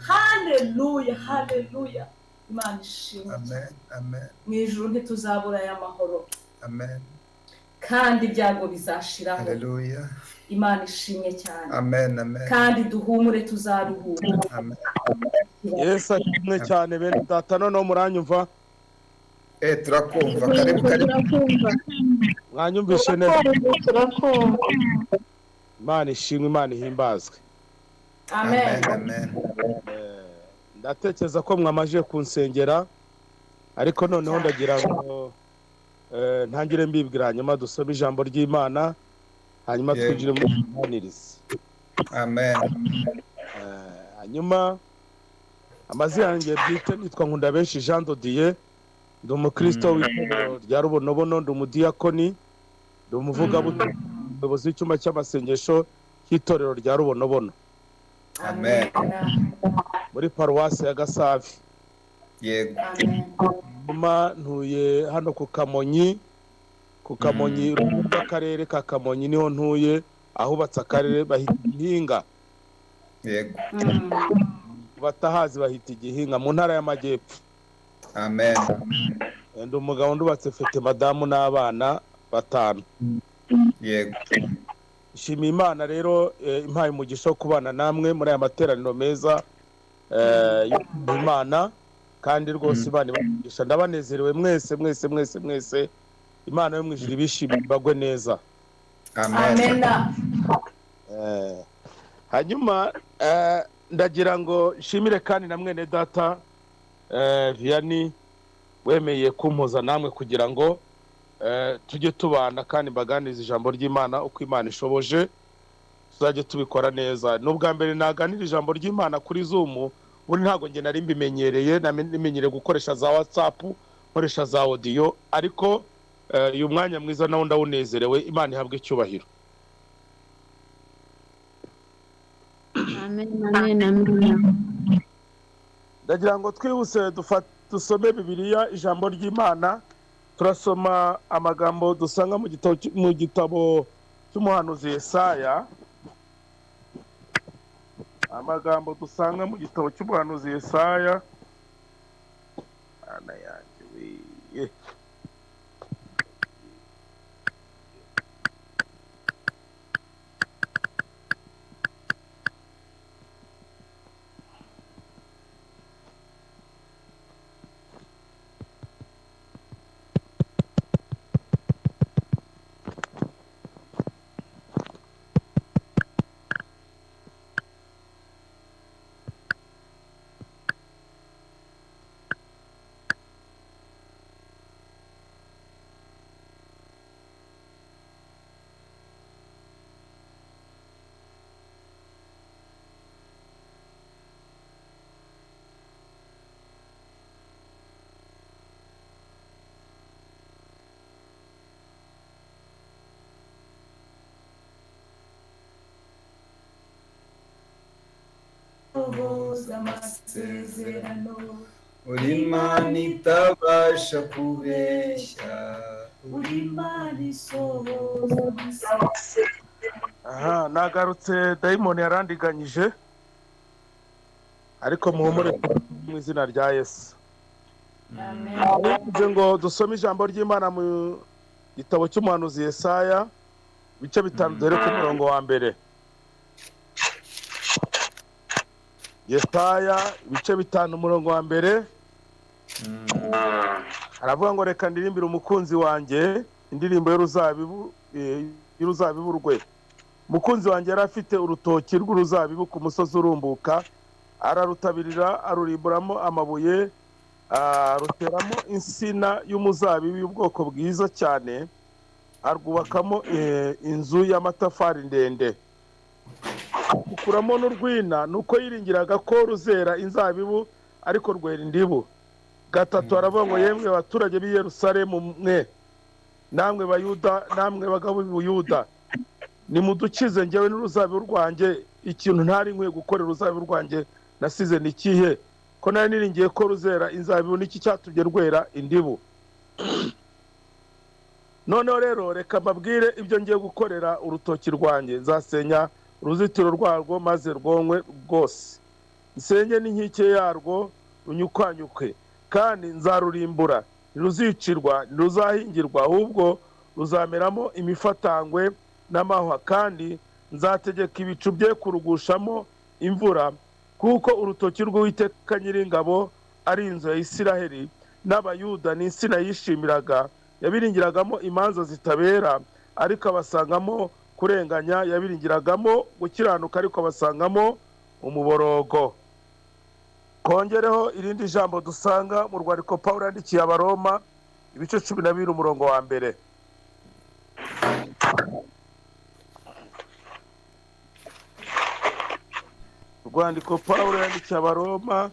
Haleluya, haleluya. Imana ishimwe. Amen, amen. Mw'ijuru ntituzabura y'amahoro. Amen. Kandi ibyago bizashiraho. Haleluya. Imana ishimye cyane. Amen, amen. Kandi duhumure tuzaruhuka. Amen. Yesu ashimwe cyane bene data noneho muranyumva turakumva karibu mwanyumvishe neza Imana ishimwe Imana ihimbazwe. Amen. Amen. Ndatekereza ko mwamaje kunsengera ariko noneho ndagira ngo ntangire mbibwira hanyuma dusome ijambo ry'Imana hanyuma twinjire mu kuganiriza. Amen. Hanyuma amazina yanjye bwite nitwa Nkundabenshi Jean Dodier ndi umukristo w'itorero rya Rubonobono, ndi umudiyakoni, ndi umuvugabutumwa, umuyobozi w'icyumba cy'amasengesho cy'itorero rya Rubonobono. Amen. Muri paruwasi ya Gasave. Yego. Mama ntuye hano ku Kamonyi, akarere ka Kamonyi niho ntuye, ahubatse akarere bahita Igihinga. Yego. Batahazi bahita Igihinga mu ntara y'Amajyepfo. Amen. Ndi umugabo ndubatse, mfite madamu n'abana 5. Yego. Nshimiye Imana rero impaye umugisha wo kubana namwe muri aya materaniro meza y'Imana, kandi rwose Imana ibagisha. Ndabanezerewe mwese Imana yo mwijuru ibishimire bagwe neza. Amen. Hanyuma ndagira ngo nshimire kandi na mwene data Vianney wemeye kumpuza namwe kugira ngo tujye tubana kandi mbaganiriza ijambo ry'Imana uko Imana ishoboje, tuzajye tubikora neza. N'ubwa mbere naganira ijambo ry'Imana kuri Zoom, ubundi ntabwo nge nari mbimenyereye, namenyereye gukoresha za WhatsApp, nkoresha za audio, ariko uyu mwanya mwiza nawo ndawunezerewe. Imana ihabwe icyubahiro. Amen. Ndagira ngo twihuse dusome Bibiliya, ijambo ry'Imana. Turasoma amagambo dusanga mu gitabo cy'umuhanuzi Yesaya. Amagambo dusanga mu gitabo cy'umuhanuzi Yesaya. Ana yanjye amasezerano uri Imana itabasha kubeshya, uri Imana isohoza amasezerano. Nagarutse dayimoni yarandiganyije, ariko muhumure mu izina rya Yesu. Amen. Ngo dusome ijambo ry'Imana mu gitabo cy'umuhanuzi Yesaya, bice 5 dore ku murongo wa mbere. Yesaya bice 5 umurongo wa mbere. Aravuga ngo reka ndirimbire umukunzi wanjye indirimbo y'uruzabibu rwe. Umukunzi wanjye yari afite urutoki rw'uruzabibu ku musozi urumbuka, ararutabirira, arurimburamo amabuye, ruteramo insina y'umuzabibu y'ubwoko bwiza cyane, arwubakamo inzu y'amatafari ndende. Gukuramo n'urwina, nuko yiringiraga ko ruzera inzabibu ariko rwera indibu. 3 aravuga ngo yemwe abaturage b'i Yerusalemu mwe, namwe Bayuda, namwe bagabo b'Ubuyuda, nimudukize njyewe n'uruzabibu rwanjye. Ikintu ntari nkwiye gukorera uruzabibu rwanjye nasize ni kihe? Ko nari niringiye ko ruzera inzabibu, niki cyatumye rwera indibu? Noneho rero reka mbabwire ibyo ngiye gukorera urutoki rwanjye. Nzasenya uruzitiro rwarwo maze rwonwe rwose, nsenye n'inkike yarwo runyukwanyuke, kandi nzarurimbura. Ntiruzicirwa, ntiruzahingirwa, ahubwo ruzameramo imifatangwe n'amahwa, kandi nzategeka ibicu bye kurugushamo imvura, kuko urutoki rw'Uwiteka Nyiringabo ari inzu ya Isiraheli n'Abayuda n'insina yishimiraga. Yabiringiragamo imanza zitabera, ariko abasangamo kurenganya. Yabiringiragamo gukiranuka, ariko abasangamo umuborogo. Kongereho irindi jambo dusanga mu rwandiko Pawulo yandikiye Abaroma, ibice 12 umurongo wa mbere. Rwandiko Pawulo yandikiye Abaroma,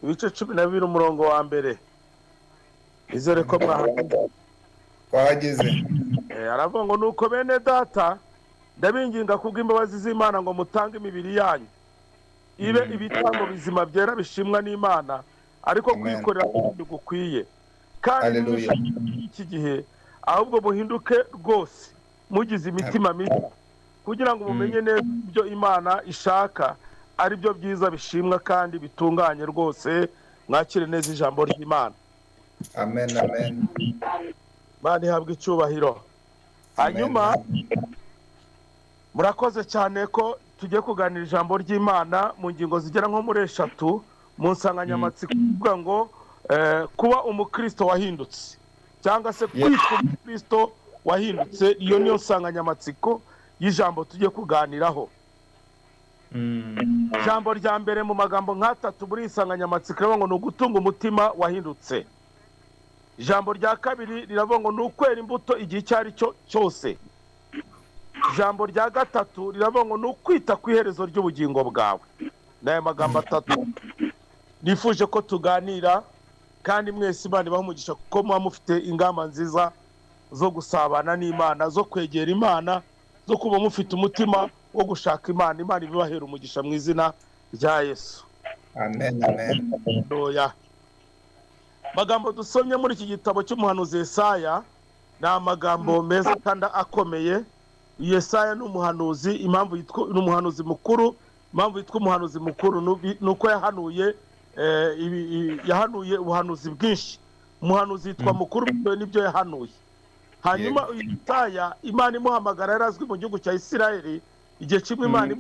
ibice 12 umurongo wa mbere. izere ko mwahageze. twahageze. Aravuga ngo nuko bene data ndabinginga kubw'imbabazi z'Imana ngo mutange imibiri yanyu ibe ibitambo bizima byera bishimwa n'Imana, ariko kwikorera kandi gukwiye. Kandi iki gihe ahubwo muhinduke rwose mugize imitima mishya, kugira ngo mumenye neza ibyo Imana ishaka ari byo byiza bishimwa kandi bitunganye rwose. Mwakire neza ijambo ry'Imana. Amen, amen. Imana ihabwe icyubahiro. Hanyuma murakoze cyane ko tugiye kuganira ijambo ry'Imana mu ngingo zigera nko muri 3 mu nsanganyamatsiko ivuga ngo kuba umukristo wahindutse, cyangwa se kwitwa umukristo wahindutse. Iyo niyo nsanganyamatsiko y'ijambo tugiye kuganiraho. Ijambo rya mbere mu magambo nk'atatu muri insanganyamatsiko riravuga ngo ni ugutunga umutima wahindutse. Ijambo rya kabiri riravuga ngo ni ukwera imbuto igihe icyo ari cyo cyose. Ijambo rya gatatu riravuga ngo ni ukwita ku iherezo ry'ubugingo bwawe. N'aya magambo atatu nifuje ko tuganira, kandi mwese Imana ibahe umugisha kuko muba mufite ingamba nziza zo gusabana n'Imana, zo kwegera Imana, zo kuba mufite umutima wo gushaka Imana. Imana ibibahera umugisha mu izina rya Yesu. Amen, amen. Magambo dusomye muri iki gitabo cy'umuhanuzi Yesaya ni amagambo meza kandi akomeye. Yesaya ni umuhanuzi, impamvu yitwa umuhanuzi mukuru, impamvu yitwa umuhanuzi mukuru nuko yahanuye ubuhanuzi bwinshi. Umuhanuzi yitwa mukuru bitewe n'ibyo yahanuye. Hanyuma Yesaya Imana imuhamagara, yarazwi mu gihugu cya Isirayeli. Igihe kimwe Imana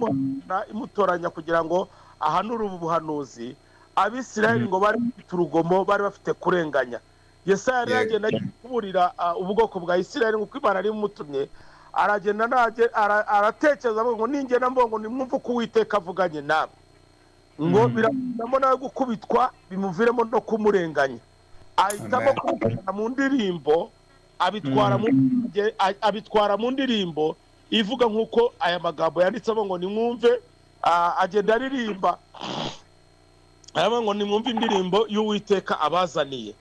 imutoranya kugira ngo ahanure ubu buhanuzi. Abisirayeli ngo bari bafite urugomo, bari bafite kurenganya. Yesaya yari agenda kuburira ubwoko bwa Isirayeli nk'uko Imana ari imutumye. Aragenda aratekereza ngo ningena mbongo nimwumva uko Uwiteka avuganye nawe, ngo biramamo nawe gukubitwa bimuviremo no kumurenganya. Ahitamo kubikana mu ndirimbo, abitwara mu ndirimbo ivuga nk'uko aya magambo yanditsemo ngo nimwumve. Agenda aririmba aravuga ngo nimwumve indirimbo y'Uwiteka abazaniye.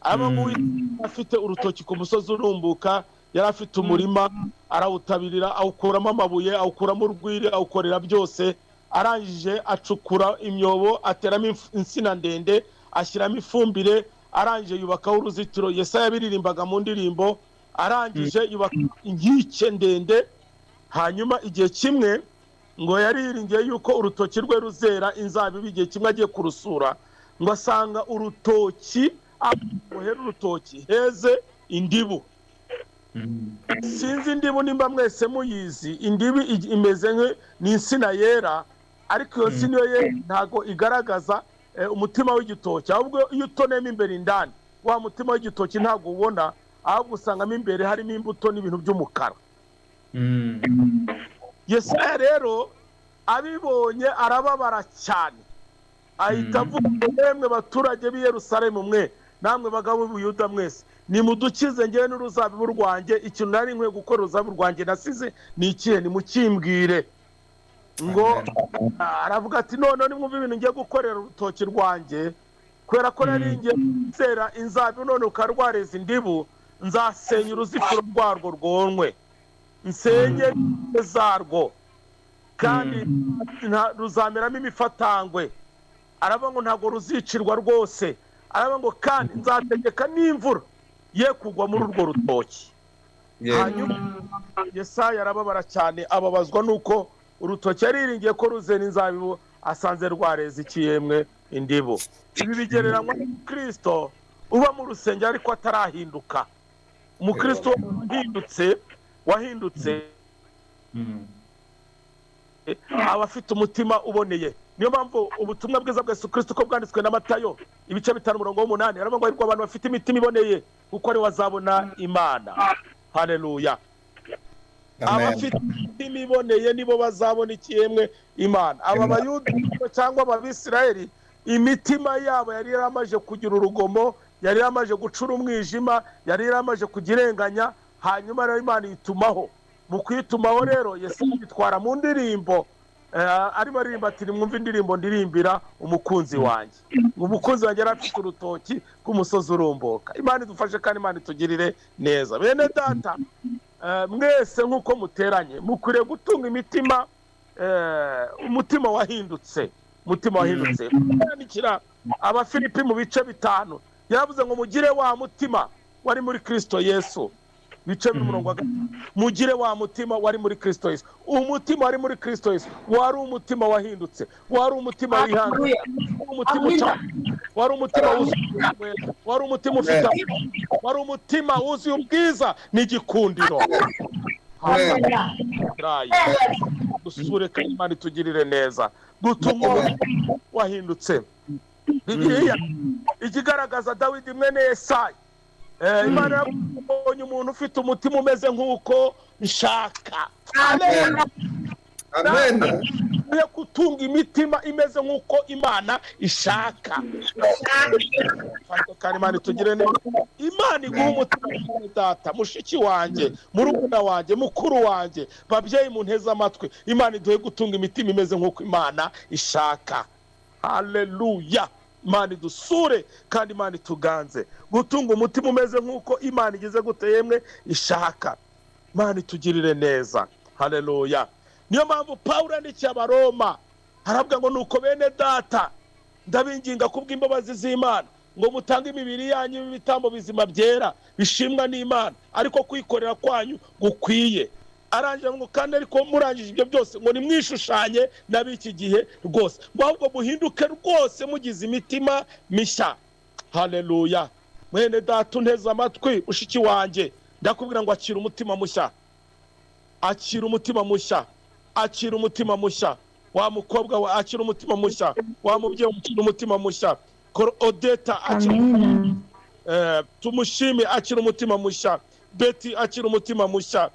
Aravuga ngo Uwiteka afite urutoki ku musozi urumbuka, yari afite umurima arawutabirira, awukuramo amabuye, awukuramo urwiri, awukorera byose. Arangije acukura imyobo, ateramo insina ndende, ashyiramo ifumbire, arangije yubakaho uruzitiro. Yesaya yabiririmbaga mu ndirimbo. Arangije yubaka inkike ndende. Hanyuma igihe kimwe ngo yariringiye yuko urutoki rwe ruzera inzabibu. Igihe kimwe agiye kurusura ngo asanga urutoki, muhera urutoki heze indibu. Sinzi indibu nimba mwese muyizi. Indibu imeze n'insina yera, ariko iyo nsina yo ntago igaragaza umutima w'igitoki, ahubwo iyo utonemo imbere indani wa mutima w'igitoki ntago ubona, ahubwo usangamo imbere harimo imbuto n'ibintu by'umukara. Yesaya rero abibonye arababara cyane, ahita avuga ngo mwemwe baturage b'i Yerusalemu mwe, namwe bagabo b'Ubuyuda mwese, nimudukize njyewe n'uruzabibu rwanjye. Ikintu nari nkwiye gukora uruzabibu rwanjye nasize ni ikihe? Nimukimbwire. Ngo aravuga ati none nimwumve ibintu ngiye gukorera urutoki rwanjye, kubera ko nari ngiye gutera inzabibu none ukarwareza indibu, nzasenya uruzitiro rwarwo rwonwe, nsenye zarwo, kandi ruzameramo imifatangwe. Aravuga ngo ntabwo ruzicirwa rwose. Aravuga ngo kandi nzategeka n'imvura ye kugwa muri urwo rutoki. Hanyuma Yesaya arababara cyane, ababazwa nuko urutoki yariringiye ko ruzera inzabibu asanze rwareza ikiyemwe indibu. Ibi bigereranywa n'Umukristo uba mu rusengero ariko atarahinduka. Umukristo wahindutse aba afite umutima uboneye. Niyo mpamvu ubutumwa bwiza bwa Yesu Kristo ko bwanditswe na Matayo ibice 5:8 aravuga ngo ariko abantu bafite imitima iboneye kuko ari wazabona Imana. Haleluya. Abafite imitima iboneye nibo bazabona ikiyemwe Imana. Aba Bayuda cyangwa Abisirayeli imitima yabo yari yaramaje kugira urugomo, yari yaramaje gucura umwijima, yari yaramaje kugirenganya. Hanyuma rero Imana yitumaho. Mu kwitumaho rero Yesu yitwara mu ndirimbo arimo aririmba ati nimwumve indirimbo ndirimbira umukunzi wanjye. Umukunzi wanjye yari afite urutoki rw'umusozi urumbuka. Imana idufashe kandi Imana itugirire neza. Bene data, mwese nk'uko muteranye mukwiriye gutunga imitima, umutima wahindutse. Yandikira Abafilipi mu bice 5 yavuze ngo mugire wa mutima wari muri Kristo Yesu. Bice 5 mugire wa mutima wari muri Kristo Yesu. Umutima wari muri Kristo Yesu wari umutima wahindutse, wari umutima wihanga, wari umutima wuzuye, wari umutima ufite, wari umutima wuzuye ubwiza n'igikundiro. Dusure kandi Imana itugirire neza. Gutuma wahindutse. Bibiliya ikigaragaza Dawidi mwene Yesayi. Imana yabonye umuntu ufite umutima umeze nk'uko nshaka. Amen. Amen. Yo gutunga imitima imeze nk'uko Imana ishaka. Kandi Imana itugire neza. Imana iguha umutima data, mushiki wanjye, murumuna wanjye, mukuru wanjye, babyeyi munteze amatwi. Imana iduhe gutunga imitima imeze nk'uko Imana ishaka. Haleluya. Imana idusure kandi Imana ituganze. Gutunga umutima umeze nk'uko Imana igeze guteyemwe ishaka. Imana itugirire neza. Haleluya. Niyo mpamvu Pawulo yandikiye Abaroma aravuga ngo nuko bene data ndabinginga kubw'imbabazi z'Imana ngo mutange imibiri yanyu ibitambo bizima byera bishimwa n'Imana, ariko kwikorera kwanyu gukwiye. Arangira ngo kandi ariko murangije ibyo byose ngo nimwishushanye n'abiki gihe rwose, ngo ahubwo muhinduke rwose mugize imitima mishya. Haleluya. Mwene data unteze amatwi, ushiki wanjye, ndakubwira ngo akira umutima mushya. Akira umutima mushya. Akira umutima mushya. Wa mukobwa we akira umutima mushya. Wa mubyeyi akira umutima mushya. Odeta akira, tumushime akira umutima mushya. Betty akira umutima mushya.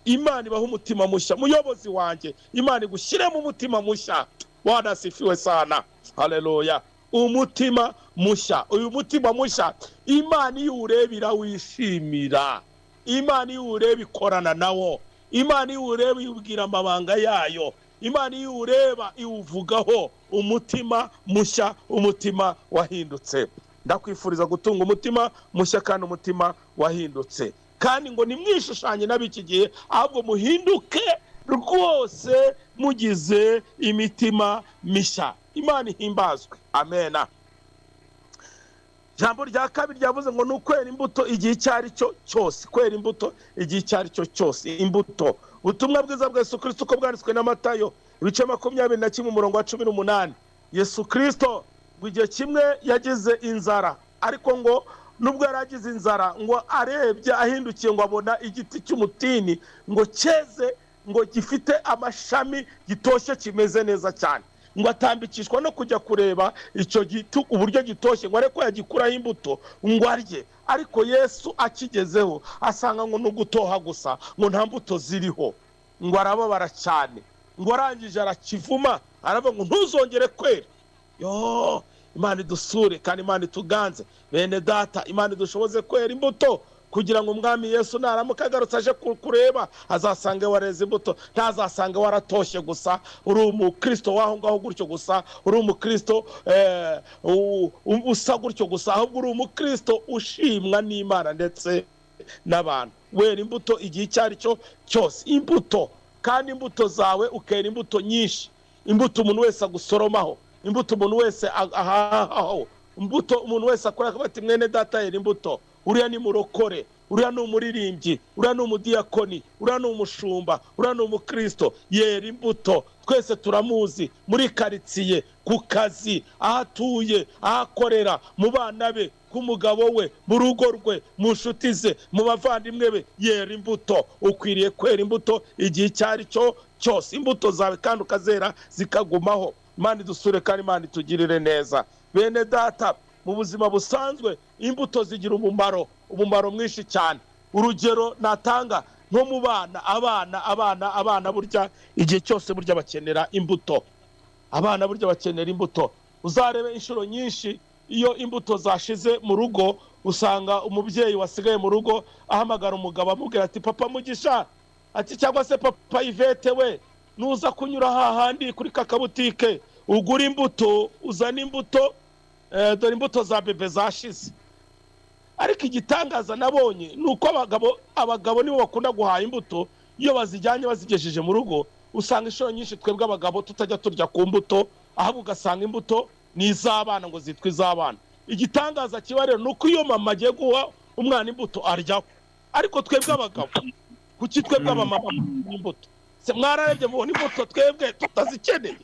Imana ibaha umutima mushya. Muyobozi wanjye, Imana igushyire mu mutima mushya. Bwana asifiwe sana. Haleluya. Umutima mushya. Uyu mutima mushya Imana iyo urebira wishimira. Imana iyo ureba ikorana nawo. Imana iyo ureba ibwira amabanga yayo. Imana iyo ureba iwuvugaho. Umutima mushya, umutima wahindutse. Ndakwifuriza gutunga umutima mushya kandi umutima wahindutse. Kandi ngo nimwishushanye n'abiki gihe, ahubwo muhinduke rwose mugize imitima mishya. Imana ihimbazwe. Amena. Jambo rya kabiri ryavuze ngo nukwera imbuto igihe cyari cyo cyose. Kwera imbuto igihe cyari cyo cyose. Imbuto. Ubutumwa bwiza bwa Yesu Kristo uko bwanditswe na Matayo ibice 21 umurongo wa 18. Yesu Kristo ngo igihe kimwe yagize inzara, ariko ngo nubwo yaragize inzara ngo arebye ahindukiye ngo abona igiti cy'umutini ngo cyeze, ngo gifite amashami gitoshye kimeze neza cyane, ngo atambikishwa no kujya kureba icyo giti uburyo gitoshye ngo ariko yagikuraho imbuto ngo arye. Ariko Yesu akigezeho asanga ngo nugutoha gusa, ngo nta mbuto ziriho, ngo arababara cyane, ngo arangije arakivuma aravuga ngo ntuzongere kwera. Yo, Imana idusure kandi Imana ituganze. Bene data, Imana idushoboze kwera imbuto kugira ngo umwami Yesu naramuka agarutse aje kureba azasange wareze imbuto, ntazasanga waratoshye gusa uri umukristo waho ngaho gutyo gusa, uri umukristo usa gutyo gusa, ahubwo uri umukristo ushimwa n'Imana ndetse n'abantu. Wera imbuto igihe cyari cyo cyose. Imbuto kandi imbuto zawe ukera imbuto nyinshi. Imbuto umuntu wese agusoromaho, imbuto umuntu wese ahahaho, imbuto umuntu wese akora akabati mwene data yera imbuto. Uriya ni murokore, uriya ni umuririmbyi, uriya ni umudiyakoni, uriya ni umushumba, uriya ni umukristo. Yera imbuto. Twese turamuzi muri karitsiye, ku kazi, aho atuye, aho akorera, mu bana be, ku mugabo we, mu rugo rwe, mu nshuti ze, mu bavandimwe be. Yera imbuto. Ukwiriye kwera imbuto igihe cyari cyo cyose. Imbuto zawe kandi ukazera zikagumaho. Imana idusure kandi Imana itugirire neza. Bene data, mu buzima busanzwe imbuto zigira umumaro mwinshi cyane. Urugero natanga nko mu bana, abana burya igihe cyose burya bakenera imbuto. Abana burya bakenera imbuto. Uzarebe inshuro nyinshi iyo imbuto zashize mu rugo, usanga umubyeyi wasigaye mu rugo ahamagara umugabo amubwira ati papa Mugisha, ati cyangwa se papa Ivete we, nuza kunyura hahandi kuri kakabutike ugura imbuto uzana imbuto dore imbuto za bebe zashize. Ariko igitangaza nabonye nuko abagabo nibo bakunda guhaha imbuto iyo bazijyanye bazigejeje mu rugo. Usanga inshuro nyinshi twebwe abagabo tutajya turya ku mbuto, ahubwo ugasanga imbuto ni iz'abana ngo zitwe iz'abana. Igitangaza kiba rero nuko iyo mama agiye guha umwana imbuto aryaho, ariko twebwe abagabo kuki twebwe abamama imbuto? Se mwararebye mubona imbuto twebwe tutazikeneye?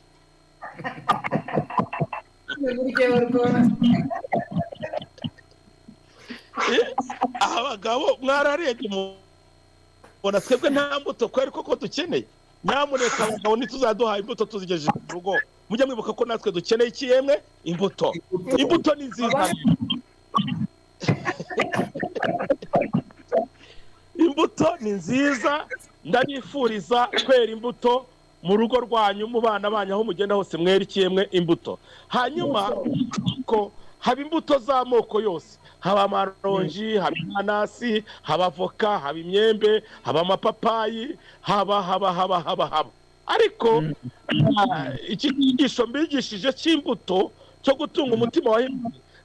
Abagabo mwararebye mubona twebwe nta mbuto kweri koko dukeneye? Nyamuneka abagabo ntituzaduha imbuto tuzigejeje mu rugo, mujye mwibuka ko natwe dukeneye iki yemwe? Imbuto. Imbuto ni nziza. Imbuto ni nziza, ndabifuriza kwera imbuto mu rugo rwanyu, mu bana banyu, aho mugenda hose mwera iki yemwe? Imbuto. Hanyuma ko haba imbuto z'amoko yose, haba amaronji, haba inanasi, haba avoka, haba imyembe, haba amapapayi, haba. Ariko iki cyigisho mbigishije cy'imbuto cyo gutunga umutima wa Yesu,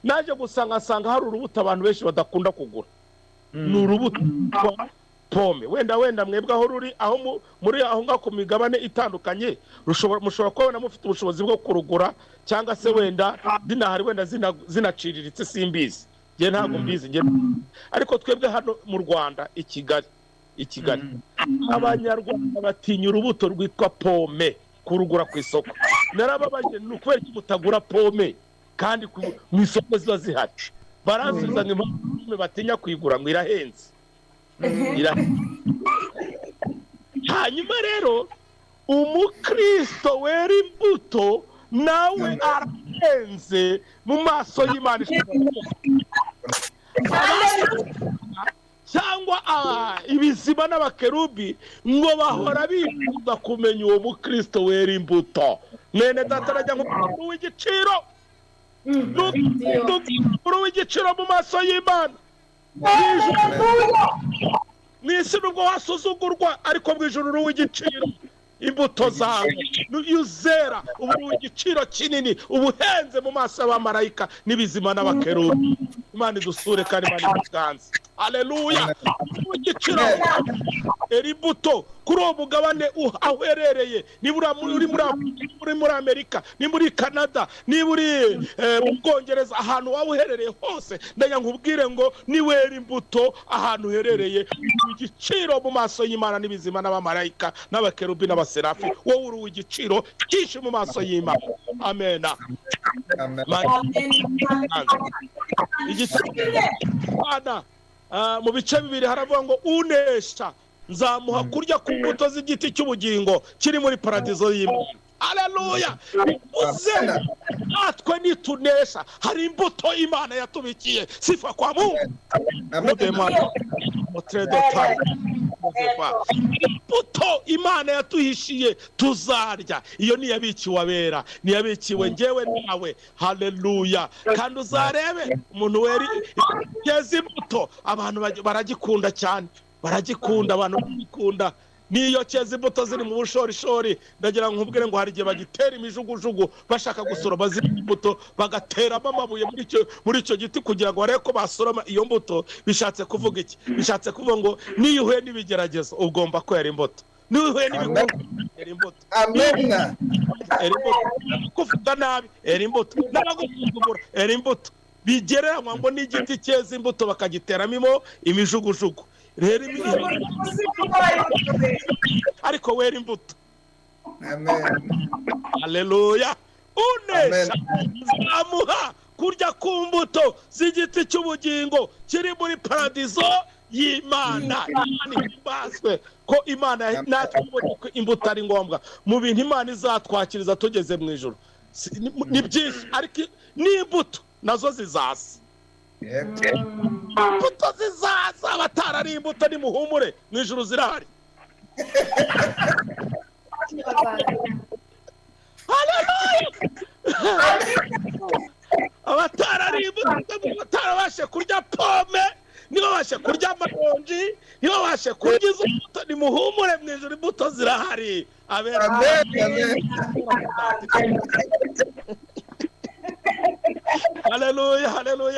naje gusanga hari urubuto abantu benshi badakunda kugura. Ni urubuto rwa pome. Wenda mwebwe aho ruri, aho muri aho ngaho ku migabane itandukanye, mushobora kubona mufite ubushobozi bwo kurugura, cyangwa se wenda dinahari wenda zinaciriritse simbizi. Nge ntabwo mbizi. Ariko twebwe hano mu Rwanda i Kigali Abanyarwanda batinya urubuto rwitwa pome kurugura ku isoko. Narababaye n'ukubera ko mutagura pome kandi mu isoko ziba zihari. Baransubiza ngo impamvu batinya kuyigura ngo irahenze. Hanyuma rero umukristo wera imbuto nawe arahenze mu maso y'Imana cyangwa ibizima n'abakerubi ngo bahora bifuza kumenya uwo mukristo wera imbuto. Mwene data arajya nk'umuntu w'igiciro, n'umuntu w'igiciro mu maso y'Imana. Mw'isi nubwo wasuzugurwa, ariko mw'ijuru uri uw'igiciro. Imbuto zawe yuzera ubu igiciro kinini, ubuhenze mu maso y'abamarayika n'ibizima n'abakerubi. Imana idusure kandi Imana idukanze. Haleluya. Igiciro imbuto kuri uwo mugabane aho uherereye, niba uri muri Amerika, niba muri Canada, niba uri mu Bwongereza, ahantu waba uherereye hose, ndajya nkubwire ngo niwera imbuto ahantu uherereye, igiciro mu maso y'Imana n'ibizima n'abamarayika n'abakerubi n'abaserafi. Wowe uri igiciro cyinshi mu maso y'Imana. Amen. Igiciro mu bice bibiri haravuga ngo unesha nzamuha kurya ku mbuto z'igiti cy'ubugingo kiri muri paradizo y'Imana. Haleluya. Uze natwe nitunesha, hari imbuto Imana yatubikiye. Sifa kwa Mungu. Imbuto Imana yatuhishiye tuzarya. Iyo niyabikiwe abera, niyabikiwe njyewe nawe. Haleluya. Kandi uzarebe umuntu weri yeze imbuto, abantu baragikunda cyane. Baragikunda, abantu baragikunda. Niyo cyeze imbuto ziri mu bushorishori, ndagira ngo nkubwire ngo hari igihe bagitera imijugujugu bashaka gusoroma ziri imbuto, bagateramo amabuye muri icyo giti kugira ngo barebe ko basoroma iyo mbuto. Bishatse kuvuga iki? Bishatse kuvuga ngo niyo uhuye n'ibigeragezo ugomba kwera imbuto. Niyo uhuye n'ibigeragezo era imbuto. Amen. Kuvuga nabi era imbuto, n'abagusuzugura era imbuto. Bigereranywa ngo n'igiti cyeze imbuto bakagiteramo imijugujugu. Rero ariko wera imbuto. Amen. Haleluya. Unesha nzamuha kurya ku mbuto z'igiti cy'ubugingo kiri muri paradizo y'Imana. Imana ihimbazwe ko Imana natwe ko imbuto ari ngombwa mu bintu Imana izatwakiriza tugeze mu ijuru. Ni byinshi, ariko n'imbuto nazo zizaza. Imbuto zizaza, abatarari imbuto nimuhumure, mu ijuru zirahari. Haleluya. Abatarari imbuto, batarabashe kurya pome, nibo bashe kurya amaronji, nibo bashe kurya izo mbuto, nimuhumure mu ijuru imbuto zirahari abera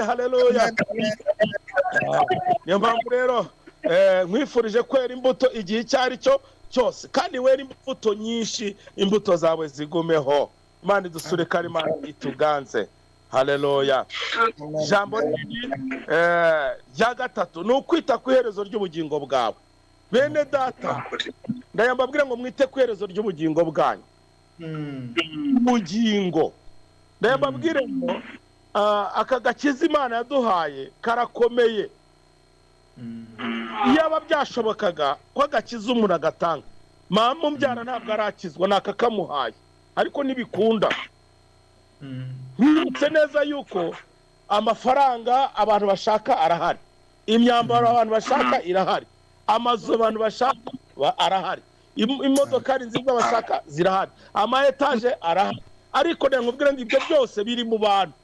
haleluya niyo mpamvu rero nkwifurije kwera imbuto igihe icyo ari cyo cyose kandi wera imbuto nyinshi imbuto zawe zigumeho Imana idusure kandi Imana ituganze haleluya jambo rya gatatu ni ukwita ku iherezo ry'ubugingo bwawe bene data ndayambabwira ngo mwite ku iherezo ry'ubugingo bwanyu ubugingo ndayambabwire ngo aka gakiza Imana yaduhaye karakomeye iyaba byashobokaga ko agakiza umuntu agatanga mama umbyara ntabwo arakizwa nakakamuhaye ariko ntibikunda mwibutse neza yuko amafaranga abantu bashaka arahari imyambaro abantu bashaka irahari amazu abantu bashaka arahari imodoka nziza bashaka zirahari ama etaje arahari ariko nkubwira ngo ibyo byose biri mu bantu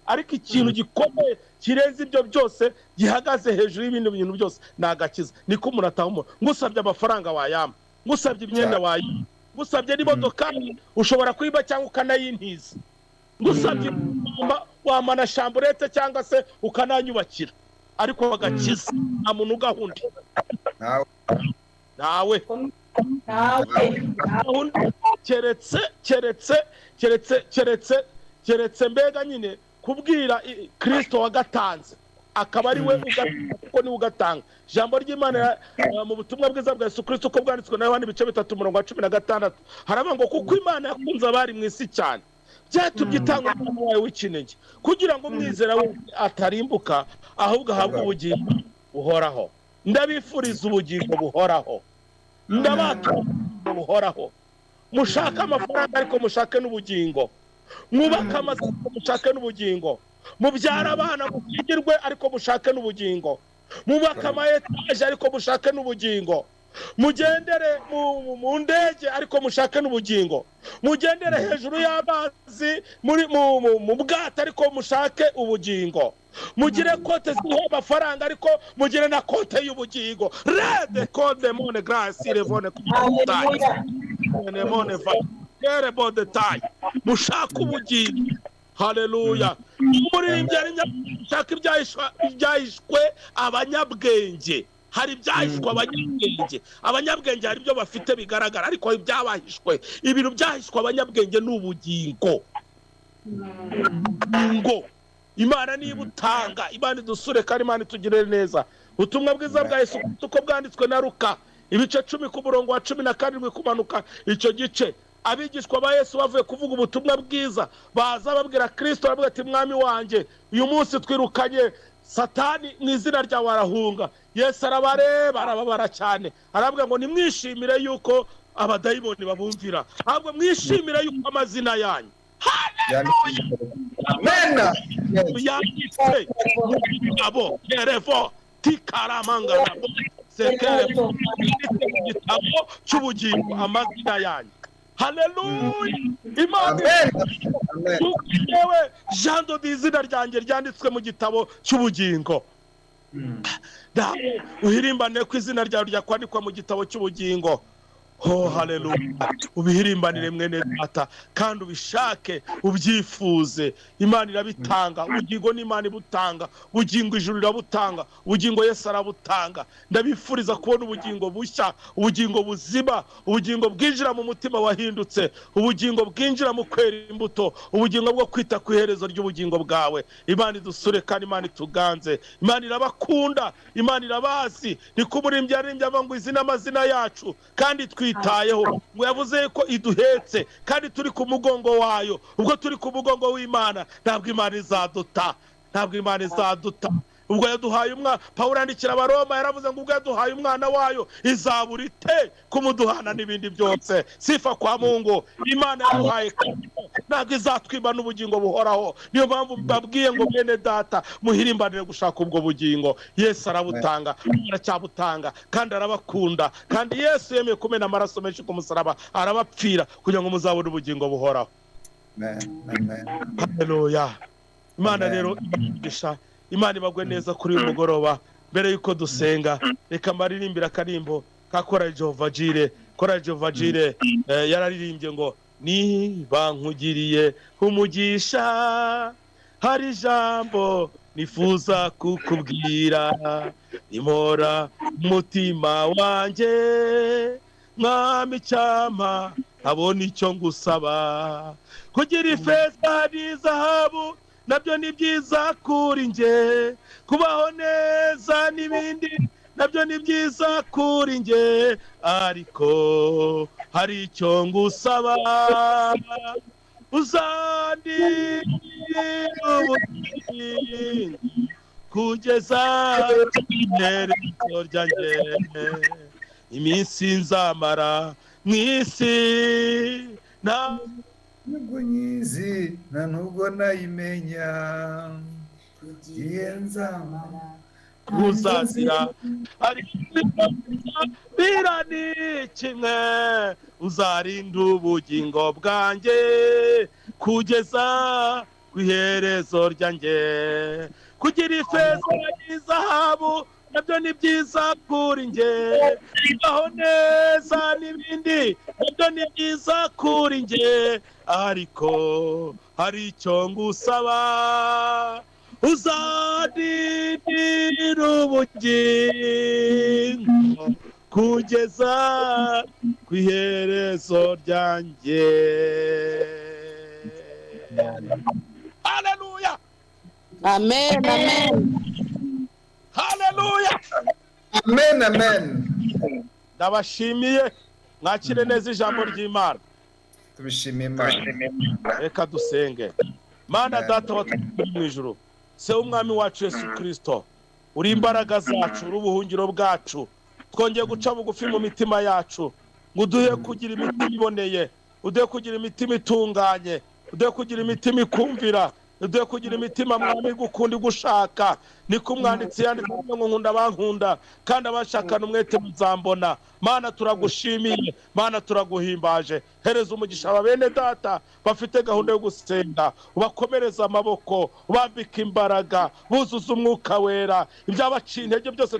ariko ikintu gikomeye kirenze ibyo byose gihagaze hejuru y'ibindi bintu byose ni agakiza niko umuntu atahumura ngusabye amafaranga wayamba ngusabye imyenda wayamba ngusabye n'imodoka ushobora kwiba cyangwa ukanayintiza ngusabye wamana shamburete cyangwa se ukananyubakira ariko agakiza nta muntu ugahunda nawe keretse mbega nyine kubwira Kristo wagatanze akaba ari we kuko ni ugatanga ijambo ry'Imana mu butumwa bwiza bwa Yesu Kristo uko bwanditswe na Yohana ibice 3:16 haravuga ngo kuko Imana yakunze abari mu isi cyane byatumye itanga umwana wawe w'ikinege kugira ngo umwizera we atarimbuka ahubwo ahabwe ubugingo buhoraho ndabifuriza ubugingo buhoraho ndabaka buhoraho mushaka amafaranga ariko mushake n'ubugingo mwubaka amazu mushake n'ubugingo mubyara abana mukigirwe ariko mushake n'ubugingo mubaka ama etaje ariko mushake n'ubugingo mugendere mu ndege ariko mushake n'ubugingo mugendere hejuru y'amazi mu bwato ariko mushake ubugingo mugire kote ziriho amafaranga ariko mugire na kote y'ubugingo rede kode mone grasi revone mone va kere bode tayi mushake ubugingo haleluya umuririmbyi ari nyashaka ibyahishwe abanyabwenge hari ibyahishwe abanyabwenge hari ibyo bafite bigaragara ariko ibyabahishwe ibintu byahishwe abanyabwenge n'ubugingo Imana niba utanga Imana idusure kandi Imana itugirire neza ubutumwa bwiza bwa Yesu uko bwanditswe na Luka ibice 10 ku murongo wa 17 kumanuka icyo gice abigishwa ba Yesu bavuye kuvuga ubutumwa bwiza baza babwira Kristo aravuga ati mwami wanje uyu munsi twirukanye Satani mu izina rya warahunga Yesu arababara cyane aravuga ngo nimwishimire yuko abadayimoni babumvira ahubwo mwishimire yuko amazina yanyu amen yanditse abo kerevo tikaramangana sekere igitabo cy'ubugingo amazina yanyu haleluya Imana yewe jando d'izina ryanjye ryanditswe mu gitabo cy'ubugingo uhirimbane ku izina ryawe ryakwandikwa mu gitabo cy'ubugingo Oh haleluya ubihirimbanire mwene data kandi ubishake ubyifuze Imana irabitanga ubugingo n'Imana ibutanga ubugingo ijuru irabutanga ubugingo Yesu arabutanga ndabifuriza kubona ubugingo bushya ubugingo buzima ubugingo bwinjira mu mutima wahindutse ubugingo bwinjira mu kwera imbuto ubugingo bwo kwita ku iherezo ry'ubugingo bwawe Imana idusure kandi Imana ituganze Imana irabakunda Imana irabazi nikuburimbye arimbye avangu izina amazina yacu kandi twitayeho ngo yavuze ko iduhetse kandi turi ku mugongo wayo ubwo turi ku mugongo w'Imana ntabwo Imana izaduta ubwo yaduhaye umwana Pawulo yandikira abaroma yaravuze ngo ubwo yaduhaye umwana wayo izaburite kumuduhana n'ibindi byose sifa kwa Mungu Imana yaduhaye ntabwo izatwiba n'ubugingo buhoraho niyo mpamvu babwiye ngo mwene data muhirimbanire gushaka ubwo bugingo Yesu arabutanga aracyabutanga kandi arabakunda kandi Yesu yemeye kumena amaraso menshi ku musaraba arabapfira kugira ngo muzabone ubugingo buhoraho amen haleluya Imana rero igisha Imana ibagwe neza kuri uyu mugoroba mbere yuko dusenga reka maririmbira akarimbo ka korali Jehova Jire. Korali Jehova Jire yararirimbye ngo niba nkugiriye umugisha hari ijambo nifuza kukubwira impora umutima wanjye mwami cyama abona icyo ngusaba kugira ifeza n'izahabu nabyo ni byiza kuri nge kubaho neza n'ibindi nabyo ni byiza kuri nge ariko hari icyo ngusaba uzandinde ubugingo kugeza iherezo ryanjye iminsi nzamara mu isi nubwo nyizi nta nubwo nayimenya igihe nzamara uzazira ariko birani kimwe uzarinda ubugingo bwanjye kugeza ku iherezo ryanjye kugira ifeza n'izahabu nabyo ni byiza kuri nge aho neza n'ibindi nabyo ni byiza kuri nge ariko hari icyo ngusaba uzandindira ubugingo kugeza ku iherezo ryanjye. Haleluya, Amen, amen. haleluya, amen amen. ndabashimiye mwakire neza ijambo ry'Imana. Tubishimiye Imana. Reka dusenge. Mana data wa mu ijuru, se umwami wacu Yesu Kristo, uri imbaraga zacu, uri ubuhungiro bwacu, twongeye guca bugufi mu mitima yacu ngo uduhe kugira imitima iboneye, uduhe kugira imitima itunganye, uduhe kugira imitima ikumvira, uduhe kugira imitima mwami gukunda gushaka. Niko umwanditsi yanditse ngo nkunda bankunda kandi abashakana umwete muzambona. Mana turagushimiye, Mana turaguhimbaje. Hereza umugisha abene data bafite gahunda yo gusenga, ubakomereza amaboko, ubambika imbaraga, buzuza umwuka wera. Ibyabaciye intege byose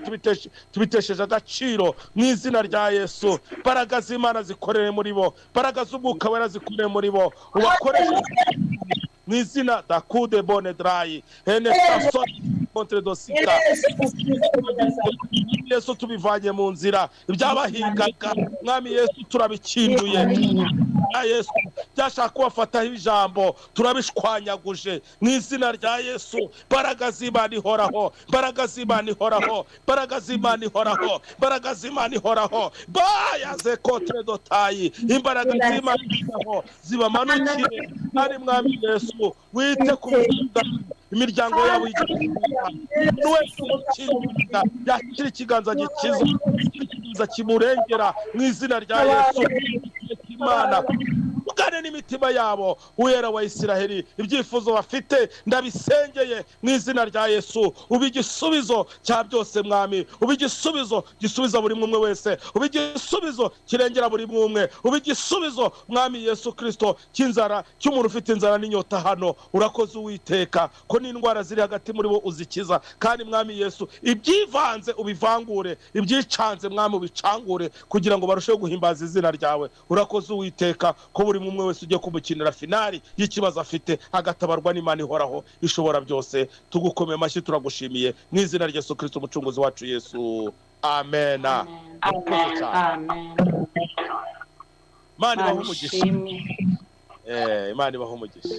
tubitesheje agaciro mu izina rya Yesu. Imbaraga z'Imana zikorere muri bo, imbaraga z'umwuka wera zikorere muri bo, ubakoreshe mu izina da kude bone dry ene saso contre dosika Yesu tubivanye mu nzira ibyabahingaga mwami Yesu turabikinduye Yesu byashaka kubafataho ijambo turabishwanyaguje mu izina rya Yesu. Imbaraga z'Imana ihoraho, imbaraga z'Imana ihoraho, imbaraga z'Imana ihoraho, imbaraga z'Imana ihoraho bayaze contre dotayi, imbaraga z'Imana ihoraho zibamanukire ari mwami Yesu. Wite ku imiryango yabo yakira ikiganza gikiza, ikiganza kimurengera mu izina rya Yesu. Imana ugane n'imitima yabo Uwera wa Isiraheli, ibyifuzo bafite ndabisengeye mu izina rya Yesu. Ubi igisubizo cya byose mwami, ubi igisubizo gisubiza buri umwe wese, ubi igisubizo kirengera buri umwe, ubi igisubizo mwami Yesu Kristo cy'inzara, cy'umuntu ufite inzara n'inyota hano. Urakoze Uwiteka ko n'indwara ziri hagati muri bo uzikiza, kandi mwami Yesu ibyivanze ubivangure, ibyicanze mwami ubicangure kugira ngo barusheho guhimbaza izina ryawe. Urakoze Uwiteka ko buri umwe wese ugiye kumukinira finali y'ikibazo afite agatabarwa n'Imana ihoraho ishobora byose. Tugukomeye amashyi turagushimiye mu izina rya Yesu Kristo umucunguzi wacu Yesu. Amen. Amen. Imana ibahe umugisha. Imana ibahe umugisha.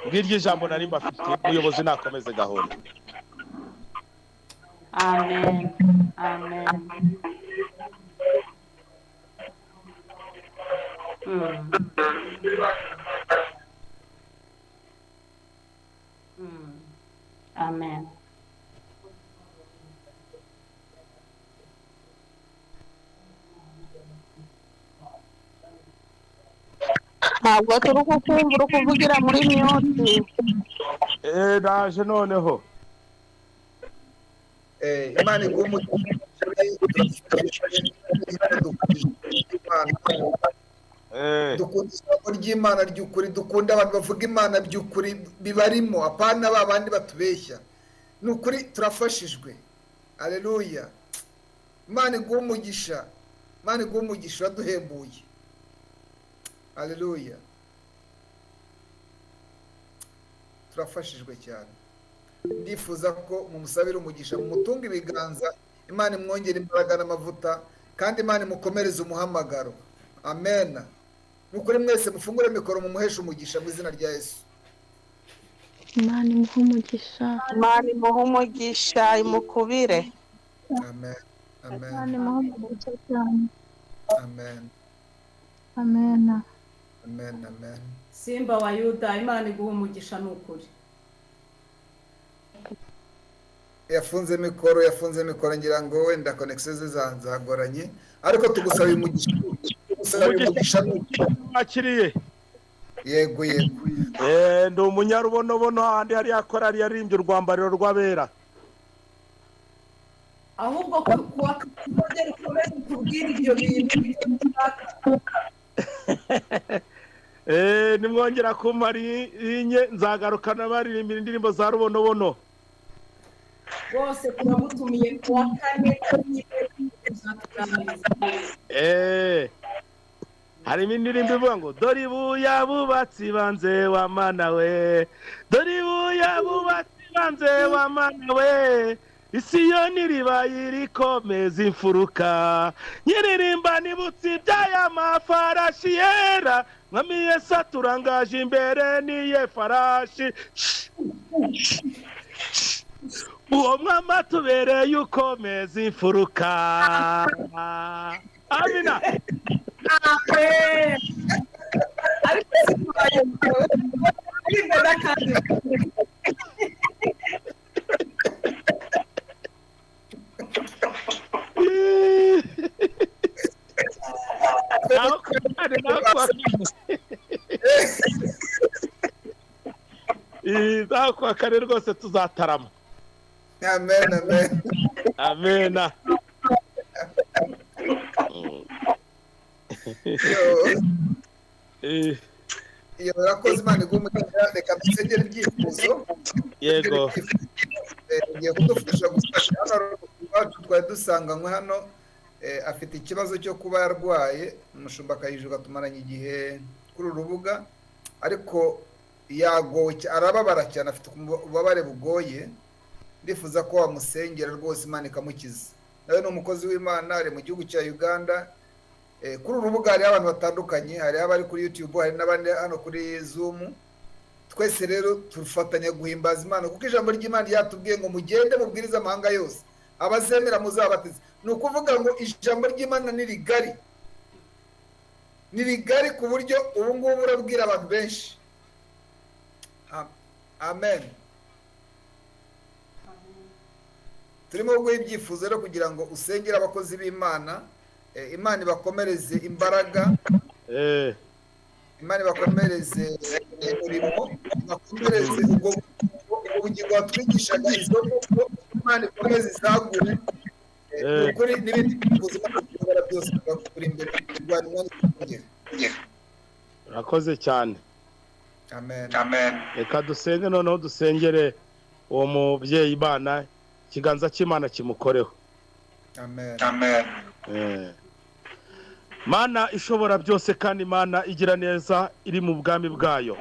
Ngiryo ijambo nari mbafite, umuyobozi nakomeze gahunda. Amen. Amen. Amen. Ntabwo turi kukumvira ukuvugira muri miyoti. Naje noneho. Imana igumugisha dukunda ijambo ry'Imana ry'ukuri, dukunda abantu bavuga Imana by'ukuri bibarimo, apana ba bandi batubeshya. Ni ukuri turafashijwe. Haleluya. Imana iguha umugisha. Imana iguhe umugisha duhembuye. Haleluya. Turafashijwe cyane. Ndifuza ko mumusabira umugisha, mumutunga ibiganza, Imana imwongera imbaraga n'amavuta, kandi Imana imukomereze umuhamagaro. Amen. Nukuri mwese mufungure mikoro mumuhesha umugisha mu izina rya Yesu. Imana imuhe umugisha. Imana imuhe umugisha imukubire. Amen. Amen. Imana imuhe umugisha cyane. Amen. Amen. Amen. Amen. Simba wa Yuda, Imana iguha umugisha n'ukuri. Yafunze mikoro ngira ngo wenda connection ze zagoranye, ariko tugusaba umugisha Akiriye. Yego. Ndi umunyarubonobono handi hari yakorari yarimbye urwambariro rw'abera. Ahubwo kuwa kongera ukomeze kubwira ibyo bintu nimwongera kumarinye nzagarukana baririmbira indirimbo za rubonobono. Bose turamutumiye kuwa kane harimo indirimbo ivuga ngo dore ibuya bubatsi banze wa mana we, dore ibuya bubatsi banze wa mana we, Isiyoni ribaye rikomeza imfuruka, nyiririmba nibutsi by'aya mafarashi yera, mwami Yesu aturangaje imbere niye farashi, uwo mwami atubereye ukomeza imfuruka. Amina. ariko sibaye imbere kandi kwa kare rwose tuzatarama. Amen. Iyo rakoze Imana igumugira, reka dusengere ibyifuzo. Yego. Ngiye kudufasha gufasha hano wacu twari dusanganywe hano, afite ikibazo cyo kuba yarwaye, umushumba Kayijuka tumaranye igihe kuri urubuga, ariko yagowe arababara cyane, afite ububabare bugoye. Ndifuza ko wamusengera rwose Imana ikamukiza. Nawe ni umukozi w'Imana, ari mu gihugu cya Uganda. Kuri urubuga hari abantu batandukanye, hari abari kuri YouTube, hari n'abandi hano kuri Zoom. Twese rero tufatanya guhimbaza Imana, kuko ijambo ry'Imana ryatubwiye ngo mugende mubwiriza amahanga yose, abazemera muzabatize. Ni ukuvuga ngo ijambo ry'Imana ni rigari ku buryo ubu ngubu urabwira abantu benshi. Amen. Turimo guha ibyifuzo rero kugira ngo usengere abakozi b'Imana, Imana ibakomereze imbaraga, Imana ibakomereze umurimo, ibakomereze ubwo bugingo watwigishaga, izo nguko Imana ikomeze izagure, ukuri n'ibindi byifuzo Imana byose bakuri imbere kurwanya Imana ikongera. Urakoze cyane. Amen. Reka dusenge noneho dusengere uwo mubyeyi Imana, ikiganza cy'Imana kimukoreho. Amen. Mana ishobora byose kandi Imana igira neza iri mu bwami bwayo.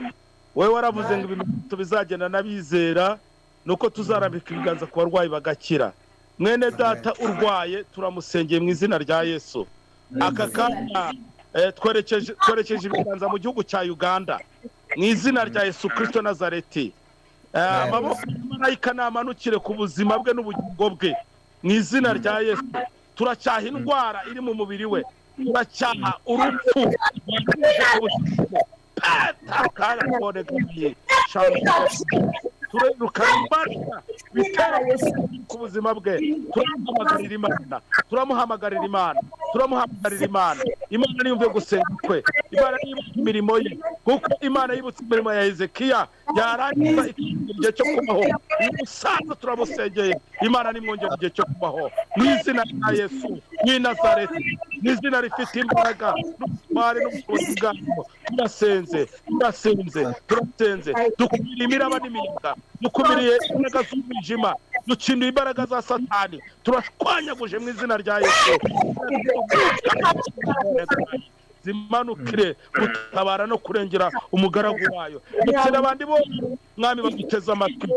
Wowe waravuze ngo ibintu bizagenda n'abizera, nuko tuzarambika ibiganza ku barwayi bagakira. Mwene data urwaye turamusengeye mu izina rya Yesu. Aka kanya twerekeje ibiganza mu gihugu cya Uganda mu izina rya Yesu Kristo Nazareti. Amaboko y'Marayika namanukire ku buzima bwe n'ubugingo bwe mu izina rya Yesu. Turacyaha indwara iri mu mubiri we, turacyaha urupfu turerukana imbaraga bitera ku buzima bwe. Turamuhamagarira Imana. Imana niyumve gusenga kwe, Imana yibutse imirimo ye, kuko Imana yibutse imirimo ya Hezekiya yarangiza igihe cyo kubaho. Umusaza turamusengeye, Imana nimwongera igihe cyo kubaho mu izina rya Yesu w'i Nazareti, mu izina rifite imbaraga n'ubutware n'ubushobozi bwayo. Turasenze dukumiriye imiraba n'imiyaga, dukumiriye imbaraga z'umwijima dutsindiye imbaraga za satani turashwanyaguje mu izina rya Yesu zimanukire gutabara no kurengera umugaragu wayo ndetse n'abandi bose mwami baguteza amatwi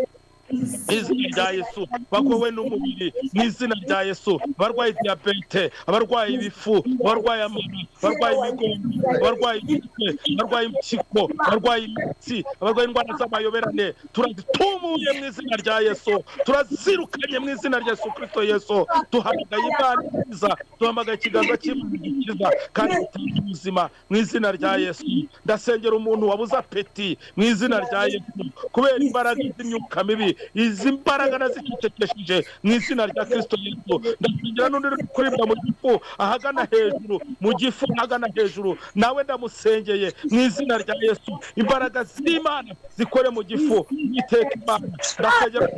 izina rya Yesu bakowe n'umubiri mu izina rya Yesu abarwaye diabete abarwaye ibifu abarwaye amara abarwaye imigongo abarwaye imitwe abarwaye impyiko abarwaye imitsi abarwaye indwara z'amayoberane turazitumuye mu izina rya Yesu turazirukanye mu izina rya Yesu Kristo Yesu duhamagaye Imana nziza duhamagaye ikiganza cy'Imana gikiza kandi gitanga ubuzima mu izina rya Yesu ndasengera umuntu wabuze apeti mu izina rya Yesu kubera imbaraga z'imyuka mibi izi mbaraga nazicecekesheje mu izina rya Kristo Yesu ndasengera n'undi uri kuribwa mu gifu ahagana hejuru mu gifu ahagana hejuru nawe ndamusengeye mu izina rya Yesu imbaraga z'Imana zikore mu gifu yiteka Imana ndasengera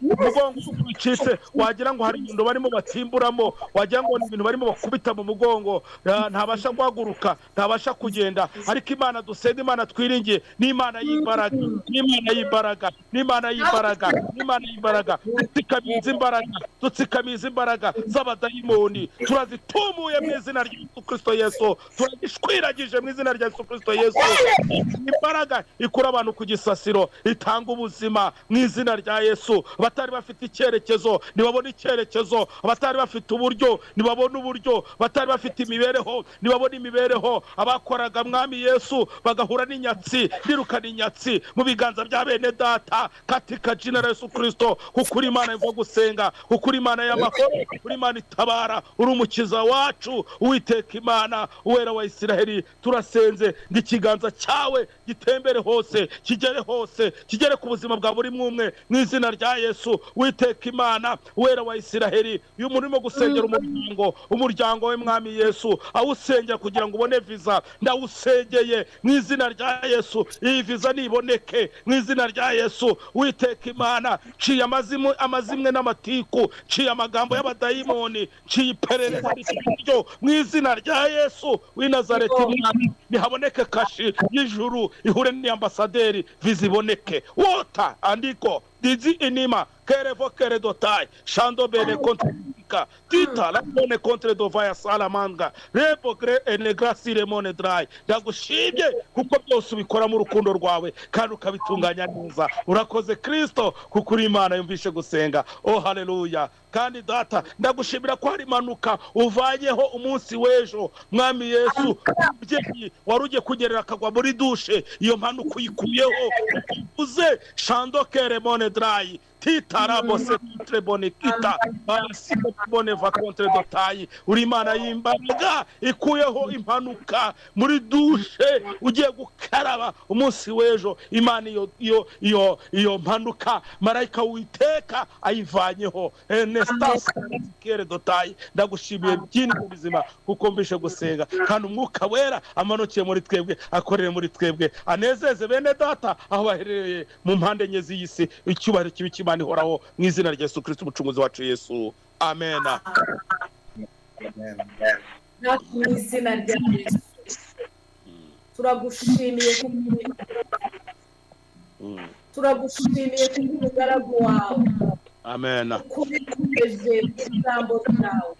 umugongo wicitse wagira ngo hari ibintu barimo batimburamo wagira ngo ni ibintu barimo bakubita mu mugongo ntabasha guhaguruka ntabasha kugenda ariko Imana dusenga Imana twiringiye ni Imana y'imbaraga n'Imana y'imbaraga dutsikamiza imbaraga z'abadayimoni turazitumuye mu izina rya Yesu Kristo Yesu turazishwiragije mu izina rya Yesu Kristo Yesu imbaraga ikura abantu ku gisasiro itanga ubuzima mu izina rya Yesu abatari bafite icyerekezo nibabona icyerekezo abatari bafite uburyo nibabona uburyo abatari bafite imibereho nibabona imibereho abakoraga mwami Yesu bagahura n'inyatsi birukana inyatsi mu biganza bya bene data katika jina la Yesu Kristo kukuri Imana imva gusenga kukuri Imana y'amahoro kuri Imana itabara uri umukiza wacu Uwiteka Imana uwera wa Isiraheli turasenze ngikiganza cyawe gitembere hose kigere ku buzima bwa buri mwumwe mu izina rya Yesu Uwiteka Imana uwera wa Isiraheli uyu murimo gusengera umuryango we mwami Yesu awusengera kugira ngo ubone visa ndawusengeye mu izina rya Yesu iyi visa niboneke mu izina rya Yesu Uwiteka Imana ciye amazimwe n'amatiku ciye amagambo y'abadayimoni ciye iperereza ryo mu izina rya Yesu w'i Nazareti nihaboneke kashi y'ijuru ihure n'ambasaderi viziboneke wota andiko dizi inima kerevo keredotai shando bene kontrika tita la bone contre dovaya salamanga rebo gre enegrasi remone dry ndagushimye kuko byose ubikora mu rukundo rwawe kandi ukabitunganya neza urakoze Kristo kuko uri Imana yumvishe gusenga oh haleluya kandi data ndagushimira ko hari impanuka uvanyeho umunsi w'ejo mwami Yesu ubyeyi waruje kugerera akagwa muri dushe iyo mpanuka uyikuyeho uze shando keremone dry titarabo se contre bonekita basi bone va contre dotayi uri Imana y'imbaraga ikuyeho impanuka muri dushe ugiye gukaraba umunsi w'ejo Imana iyo mpanuka marayika witeka ayivanyeho nestance kere dotayi ndagushimiye byinshi ubuzima kuko mbishe gusenga kandi umwuka wera amanukiye muri twebwe akorere muri twebwe anezeze bene data aho baherereye mu mpande enye z'iyisi icyubahiro kibi ihoraho mu izina rya Yesu Kristo umucunguzi wacu Yesu amen mu izina rya Yesu turagushimiye kubw'umugaragu wawe amen kubiteje ijambo ryawe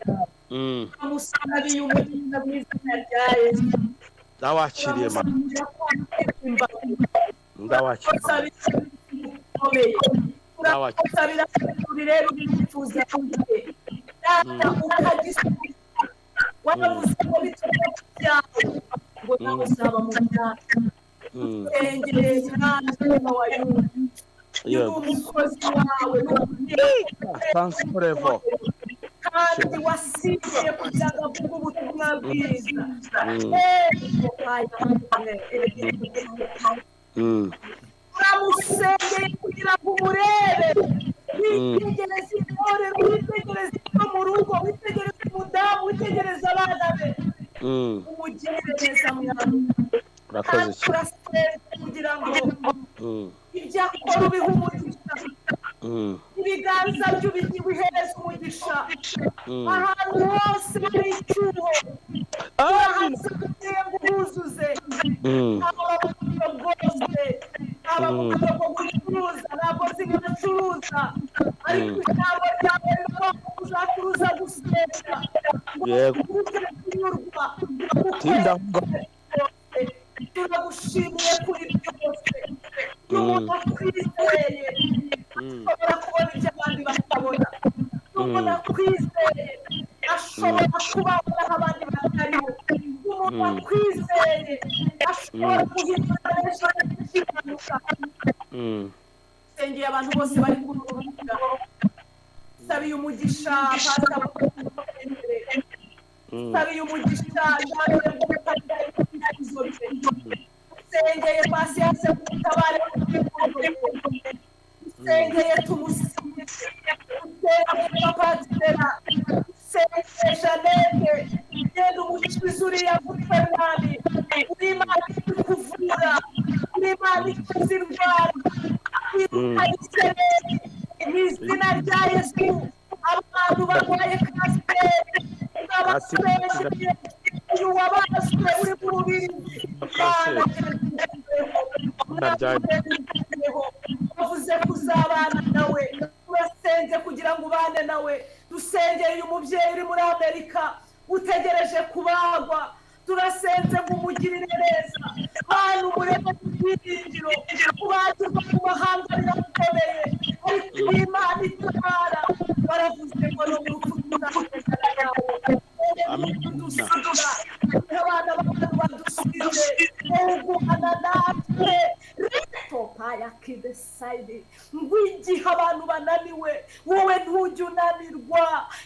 amusabiye umutima mu izina rya Yesu ndawakiriye turabasabira rero bifuza kumwe waravuze ko bituma byawe ngo nawe usaba mu myaka engereza n'umwana wa Yuda umukozi wawe kandi wasigiye kugira ngo avuge ubutumwa bwiza uramusengeye kugira ngo umurebe witegereze itorero witegereze no mu rugo witegereze umudamu witegereze abana be umugirire neza mwami urakoze kugira ngo ibyo akora ubihe umugisha ibiganza byo bihereza umugisha ahantu hose hari icyuho urahatsindeye ngo uhuzuze aba mu buryo bwose aba mu buryo bwo gucuruza ntabwo nzi ngo ariko ijambo ryawe rero uzakuruza gusenga Yego. kunyurwa Tinda. turagushimiye kuri byose umuntu akwizeye ashobora kubona ibyo abandi batabona umuntu akwizeye ashobora kubabona aho abandi batariho umuntu akwizeye ashobora guhindura ejo n'ikimanuka sengeye abantu bose bari kuruhuka sabiye umugisha pastor sabiye umugisha ndabere gufatanya izo sengeye pasiyanse kutabare sengeye tumusime sengeye papatera sengeye Janete genda umukiza uriya gutwe mwami uri Imana ikuvura uri Imana ikiza indwara mu izina rya Yesu abantu barwaye kanseri n'abasenje uyu wabazwe uri mu mubiri bavuze kuzabana nawe turasenze kugira ngo ubane nawe dusengeye umubyeyi uri muri Amerika utegereje kubagwa turasenze ngo umugirire neza hano umurebe ibyiringiro kubagirwa mu mahanga birakomeye ariko Imana itabara baravuze ngo no mu rupfu tuzasezerana nawe abana b'abantu badusize guhana natwe paya kidesayidi ngo igihe abantu bananiwe wowe ntujya unanirwa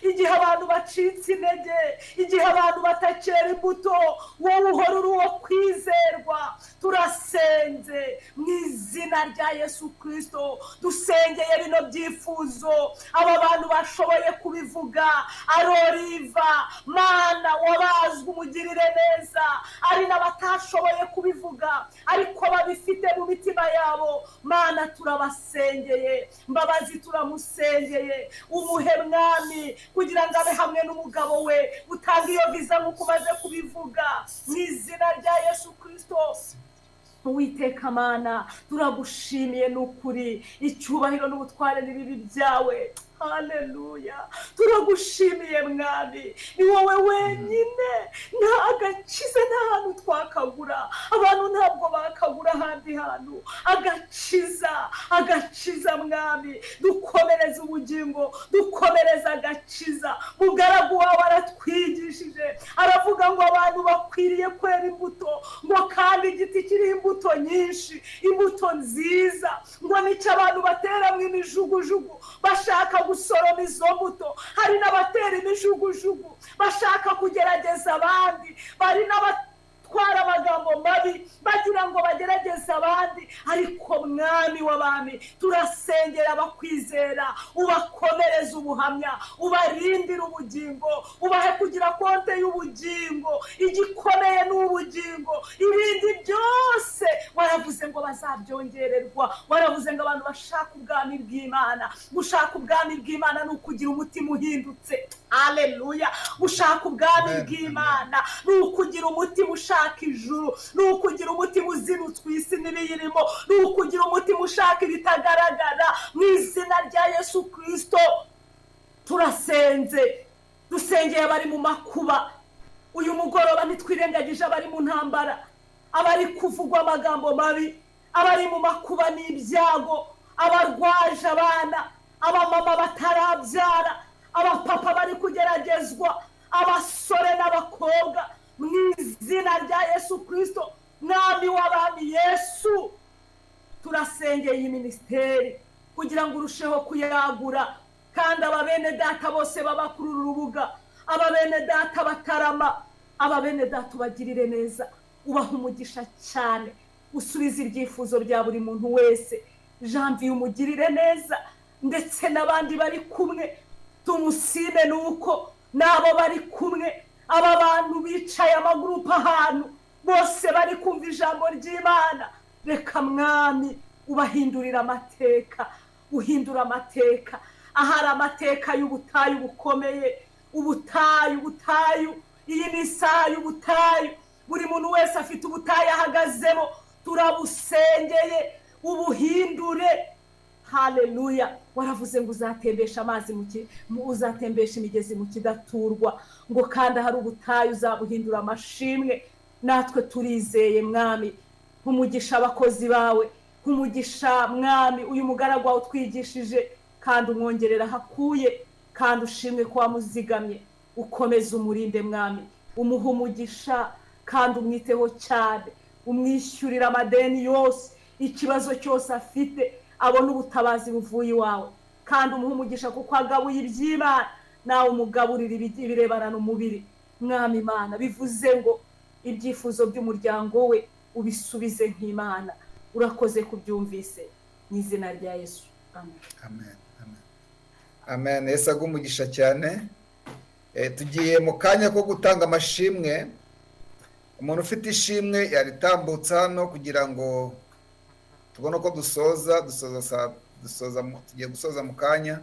igihe abantu bacitse intege igihe abantu batakera imbuto wowe uhora uri uwo kwizerwa turasenze mu izina rya Yesu Kristo dusengeye bino byifuzo aba bantu bashoboye kubivuga aroriva Mana wabazwe umugirire neza ari n'abatashoboye kubivuga ariko babifite mu mitima yabo Mana turabasengeye Mbabazi turamusengeye umuhe mwami kugira ngo abe hamwe n'umugabo we utanga iyo viza nk'uko umaze kubivuga mu izina rya Yesu Kristo Uwiteka Mana turagushimiye n'ukuri icyubahiro n'ubutware n'ibibi byawe haleluya turagushimiye mwami ni wowe wenyine nta agakiza nta hantu twakagura abantu ntabwo bakagura ahandi hantu agakiza mwami dukomereza ubugingo dukomereza agakiza mugaragu wawe aratwigishije aravuga ngo abantu bakwiriye kwera imbuto ngo kandi igiti kiriho imbuto nyinshi imbuto nziza ngo nicyo abantu bateramo imijugujugu bashaka gusoroma izo mbuto hari n'abatera imijugujugu bashaka kugerageza abandi bari n'abatwara amagambo mabi bagira ngo bagerageze abandi ariko mwami w'abami turasengera abakwizera ubakomereza ubuhamya ubarindira ubugingo ubahe kugira konte y'ubugingo igikomeye n'ubugingo ibindi byose waravuze ngo bazabyongererwa waravuze ngo abantu bashaka ubwami bw'Imana gushaka ubwami bw'Imana ni ukugira umutima uhindutse haleluya gushaka ubwami bw'Imana ni ukugira umutima ushaka ijuru ni ukugira umutima uzinutswe isi n'ibiyirimo ni ukugira umutima ushaka ibitagaragara mu izina rya Yesu Kristo turasenze dusengeye abari mu makuba uyu mugoroba ntitwirengagije abari mu ntambara abari kuvugwa amagambo mabi abari mu makuba n'ibyago abarwaje abana abamama batarabyara abapapa bari kugeragezwa abasore n'abakobwa mu izina rya Yesu Kristo mwami w'abami Yesu turasengeye iyi minisiteri kugira ngo urusheho kuyagura kandi ababene data bose baba kuri uru rubuga ababene data batarama ababene data ubagirire neza ubaha umugisha cyane usubize ibyifuzo bya buri muntu wese Janvier umugirire neza ndetse n'abandi bari kumwe tumusime nuko nabo bari kumwe aba bantu bicaye amagurupe ahantu bose bari kumva ijambo ry'Imana reka mwami ubahindurira amateka uhindura amateka ahari amateka y'ubutayu bukomeye ubutayu iyi ni isaha y'ubutayu buri muntu wese afite ubutayu ahagazemo turabusengeye ubuhindure haleluya. Waravuze ngo uzatembesha amazi uzatembesha imigezi mu kidaturwa, ngo kandi ahari ubutayu uzabuhindura amashimwe. Natwe turizeye mwami, umugisha abakozi bawe, umugisha mwami uyu mugaragu wawe utwigishije, kandi umwongerera hakuye, kandi ushimwe ko wamuzigamye. Ukomeze umurinde mwami, umuha umugisha kandi umwiteho cyane, umwishyurira amadeni yose, ikibazo cyose afite abona ubutabazi buvuye iwawe, kandi umuha umugisha kuko agabuye iby'Imana, nawe umugaburira ibirebana n'umubiri. Mwami Imana, bivuze ngo ibyifuzo by'umuryango we ubisubize nk'Imana. Urakoze kubyumvise mu izina rya Yesu, amen. Amen, amen, amen. Yesu agumugisha cyane. Tugiye mu kanya ko gutanga amashimwe. Umuntu ufite ishimwe yaritambutsa hano kugira ngo tubone ko tugiye gusoza mu kanya,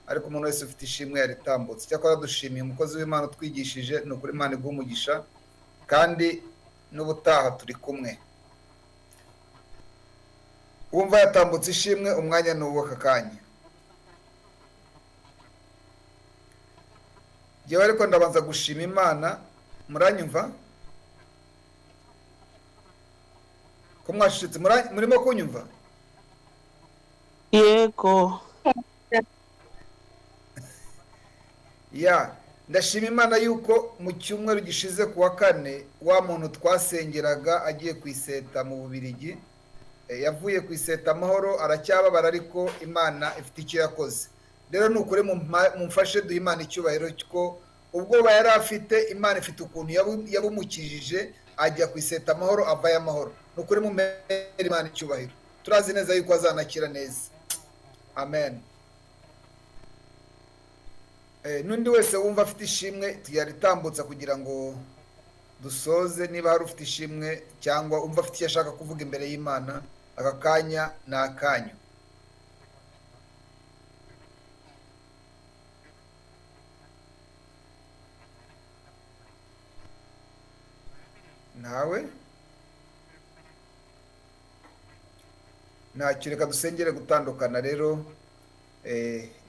ariko umuntu wese ufite ishimwe yaritambutse. Cyakora dushimiye umukozi w'Imana utwigishije, ni ukuri Imana iguha umugisha, kandi n'ubutaha turi kumwe. Wumva yatambutse ishimwe, umwanya ni uw'aka kanya. Yewe ariko ndabanza gushima Imana. Muranyumva? Ko mwashitse murimo kunyumva? Yego. Ya, ndashima Imana yuko mu cyumweru gishize kuwa kane wa muntu twasengeraga agiye kwiseta mu Bubiligi, yavuye kwiseta amahoro, aracyababara ariko Imana ifite icyo yakoze. Rero nukuri mumfashe duha Imana icyubahiro ko ubwoba yari afite, Imana ifite ukuntu yabumukijije ajya kwiseta amahoro, avaye amahoro. Nukuri mumere Imana icyubahiro. Turazi neza yuko azanakira neza. Amen. N'undi wese wumva afite ishimwe tuyaritambutsa kugira ngo dusoze. Niba hari ufite ishimwe cyangwa umva afite icyo ashaka kuvuga imbere y'Imana, aka kanya ni akanyu. Nawe ntacyo, reka dusengere gutandukana. Rero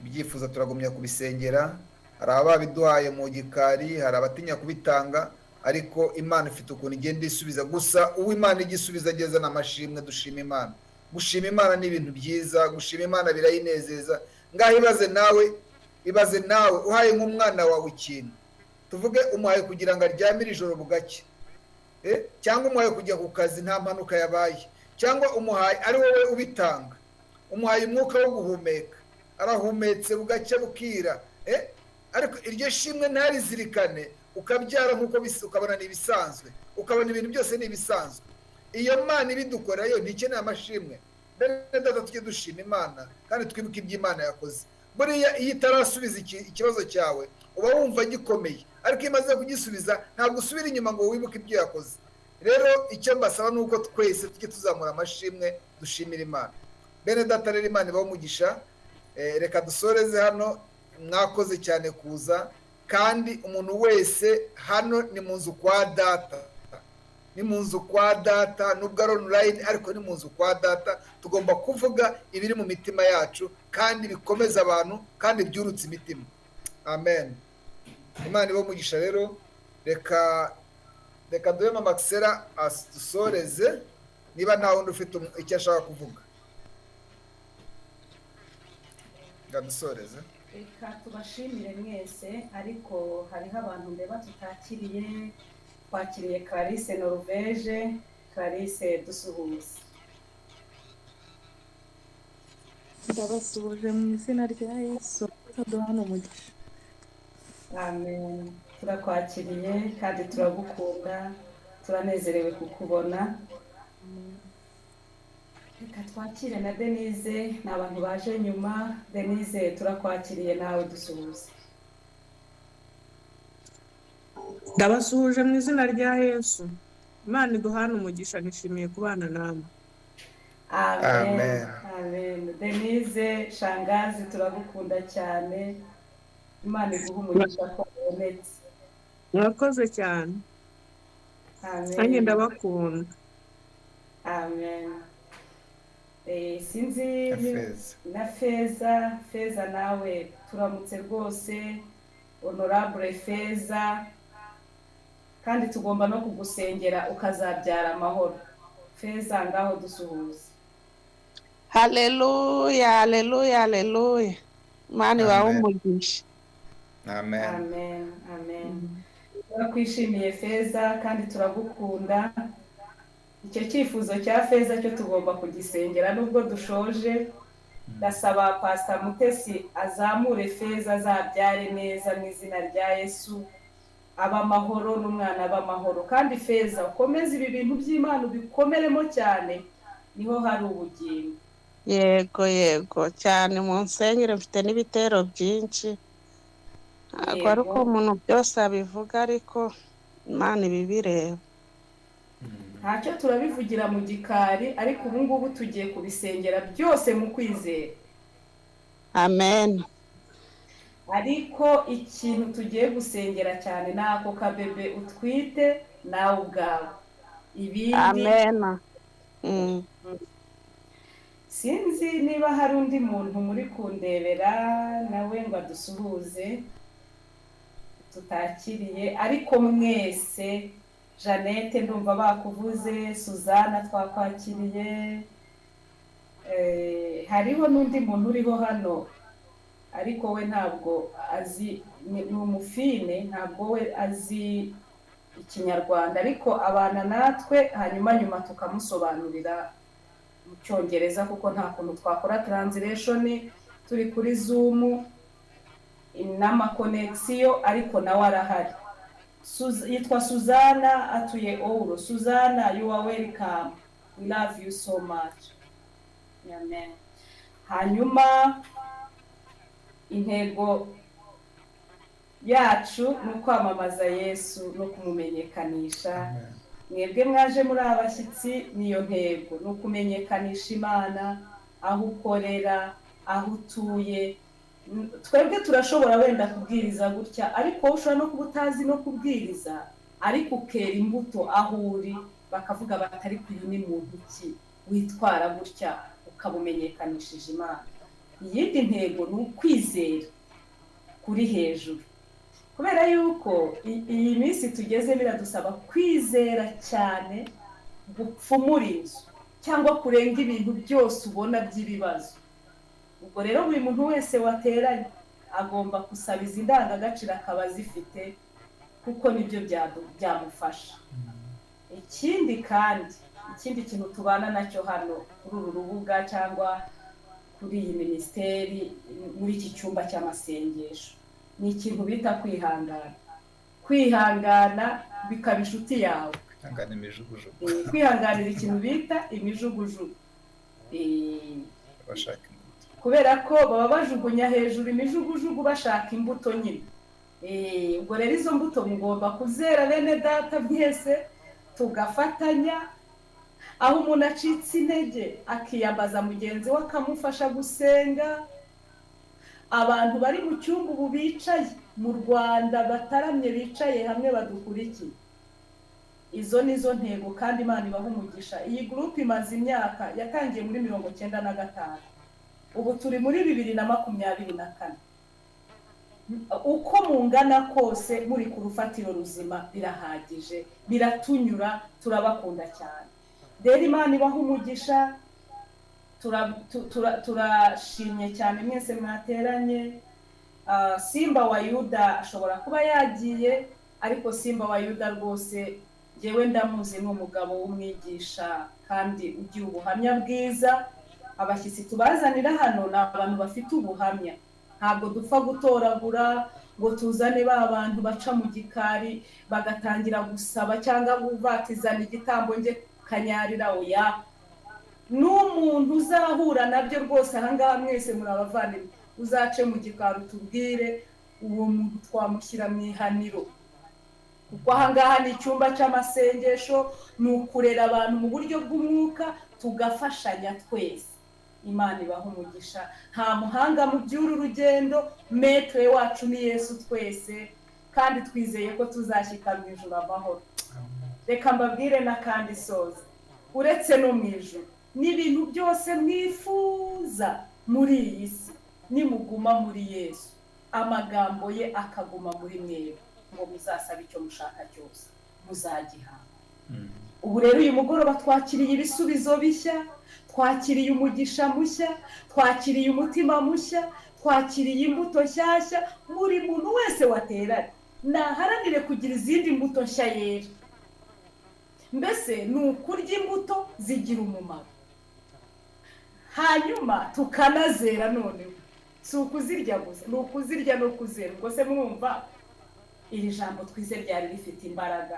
ibyifuzo turagumya kubisengera. Hari ababiduhaye mu gikari, hari abatinya kubitanga, ariko Imana ifite ukuntu igenda isubiza. Gusa uwo Imana igisubiza ageza n'amashimwe. Dushima Imana. Gushima Imana ni ibintu byiza, gushima Imana birayinezeza. Ngaho ibaze nawe uhaye nk'umwana wawe ikintu, tuvuge umuhaye kugira ngo aryamire ijoro bugacye, cyangwa umuhaye kujya ku kazi nta mpanuka yabaye, cyangwa umuhaye ari wowe ubitanga, umuhaye umwuka wo guhumeka, arahumetse bugacya bukira, ariko iryo shimwe ntarizirikane, ukabyara nk'uko ukabona ni ibisanzwe, ukabona ibintu byose ni ibisanzwe. Iyo Mana ibidukora yo ntikeneye amashimwe. Data, tujye dushima Imana kandi twibuke ibyo Imana yakoze. Buriya iyo itarasubiza ikibazo cyawe uba wumva gikomeye, ariko iyo imaze kugisubiza ntabwo usubira inyuma ngo wibuke ibyo yakoze. Rero icyo mbasaba ni uko twese tujye tuzamura amashimwe, dushimira Imana. Bene data rero, Imana ibahe umugisha. Reka dusoreze hano. Mwakoze cyane kuza, kandi umuntu wese hano ni mu nzu kwa data, ni mu nzu kwa data, nubwo ari online ariko ni mu nzu kwa data. Tugomba kuvuga ibiri mu mitima yacu kandi bikomeza abantu kandi byurutse imitima. Amen. Imana ibahe umugisha. Rero reka duhe Mama Axela adusoreze, niba nta wundi ufite icyo ashaka kuvuga. Dusoreze. Reka tubashimire mwese, ariko hariho abantu ndeba tutakiriye. Twakiriye Clarisse Norvege. Clarisse, dusuhuze. Ndabasuhuje mu izina rya Yesu, duhana umugisha. Amen. Turakwakiriye kandi turagukunda, turanezerewe kukubona. Reka twakire na Denise, ni abantu baje nyuma. Denise, turakwakiriye, nawe dusuhuze. Ndabasuhuje mu izina rya Yesu. Imana iduhana umugisha, nishimiye kubana namwe. Amen. Amen. Denise, shangazi, turagukunda cyane. Imana iguha umugisha ko wabonetse. Mwakoze cyane. Amen. Nanjye ndabakunda. Amen. sinzi na Feza nawe turamutse rwose honorable Feza, kandi tugomba no kugusengera ukazabyara amahoro. Feza ngaho dusuhuze. Haleluya, haleluya, haleluya. Imana ibahe umugisha. Amen. Amen, amen. Turakwishimiye Feza kandi turagukunda. Icyo cyifuzo cya Feza cyo tugomba kugisengera nubwo dushoje. Ndasaba Pastor Mutesi azamure Feza azabyare neza mu izina rya Yesu. Abamahoro n'umwana abamahoro, kandi Feza ukomeze ibi bintu by'Imana bikomeremo cyane, niho hari ubugingo. Yego yego cyane, mu nsengero mfite n'ibitero byinshi, ntabwo ari uko umuntu byose abivuga, ariko Imana ibibireba. Ntacyo turabivugira mu gikari, ariko ubu ngubu tugiye kubisengera byose mu kwizera. Amen. Ariko ikintu tugiye gusengera cyane ni ako kabebe utwite nawe ubwawe. Ibindi Amen. Sinzi niba hari undi muntu muri kundebera nawe ngo adusuhuze tutakiriye, ariko mwese Jeannette ndumva bakuvuze, Suzana twakwakiriye, hariho n'undi muntu uriho hano ariko we ntabwo azi, ni umufine, ntabwo we azi ikinyarwanda, ariko abana natwe hanyuma tukamusobanurira mu cyongereza kuko nta kuntu twakora translation turi kuri Zoom n'amakonegisiyo, ariko nawe arahari. Yitwa Suzana, atuye Ouro. Suzana, you are welcome, we love you so much. Amen. Hanyuma intego yacu ni ukwamamaza Yesu no kumumenyekanisha. Mwebwe mwaje muri abashyitsi, niyo ntego ni ukumenyekanisha Imana aho ukorera, aho utuye. Twebwe turashobora wenda kubwiriza gutya, ariko ushobora no kuba utazi no kubwiriza, ariko ukera imbuto aho uri, bakavuga batari uyu ni muntu ki witwara gutya, ukabumenyekanishije Imana. Iyindi ntego ni ukwizera kuri hejuru, kubera yuko iyi minsi tugeze biradusaba kwizera cyane, gupfumura inzu cyangwa kurenga ibintu byose ubona by'ibibazo. Ubwo rero buri muntu wese wateranye agomba gusaba izi ndangagaciro akaba azifite, kuko nibyo byamufasha. Ikindi kintu tubana nacyo hano kuri uru rubuga cyangwa kuri iyi minisiteri, muri iki cyumba cy'amasengesho, ni ikintu bita kwihangana. Kwihangana bikaba inshuti yawe. Kwihanganira ikintu bita imijugujugu. Kubera ko baba bajugunya hejuru imijugujugu bashaka imbuto nyine. Ubwo rero izo mbuto mugomba kuzera bene data mwese, tugafatanya. Aho umuntu acitse intege akiyambaza mugenzi we akamufasha gusenga. Abantu bari mu cyumba ubu bicaye mu Rwanda bataramye, bicaye hamwe badukurikiye. Izo nizo ntego, kandi Imana ibaha umugisha. Iyi group imaze imyaka, yatangiye muri 1995, ubu turi muri 2024. Uko mungana kose muri ku rufatiro ruzima birahagije, biratunyura, turabakunda cyane. Rero Imana ibaha umugisha. Turashimye cyane mwese mwateranye. Simba wa Yuda ashobora kuba yagiye, ariko Simba wa Yuda rwose jewe ndamuzi, ni umugabo w'umwigisha kandi ugira ubuhamya bwiza. Abashyitsi tubazanira hano ni abantu bafite ubuhamya, ntabwo dupfa gutoragura ngo tuzane ba bantu baca mu gikari bagatangira gusaba cyangwa kubatizana igitambo nge kanyarira. Oya, n'umuntu uzahura nabyo rwose ahangaha mwese muri abavandimwe, uzace mu gikari utubwire, uwo muntu twamushyira mu ihaniro, kuko ahangaha ni icyumba cy'amasengesho, ni ukurera abantu mu buryo bw'umwuka, tugafashanya twese. Imana ibaha umugisha. Nta muhanga mu by'uru rugendo, metre wacu ni Yesu twese, kandi twizeye ko tuzashyika mu ijuru amahoro. Reka mbabwire na kandi soza, uretse no mu ijuru n'ibintu byose mwifuza muri iyi si nimuguma muri Yesu amagambo ye akaguma muri mwebwe ngo muzasaba icyo mushaka cyose muzagihabwa. Ubu rero uyu mugoroba twakiriye ibisubizo bishya, twakiriye umugisha mushya, twakiriye umutima mushya, twakiriye imbuto nshyashya. Buri muntu wese wateranye naharanire kugira izindi mbuto nshya yera. Mbese ni ukurya imbuto zigira umumaro, hanyuma tukanazera. Noneho si ukuzirya gusa, ni ukuzirya no kuzera. Ubwo se mwumva iri jambo twize ryari rifite imbaraga,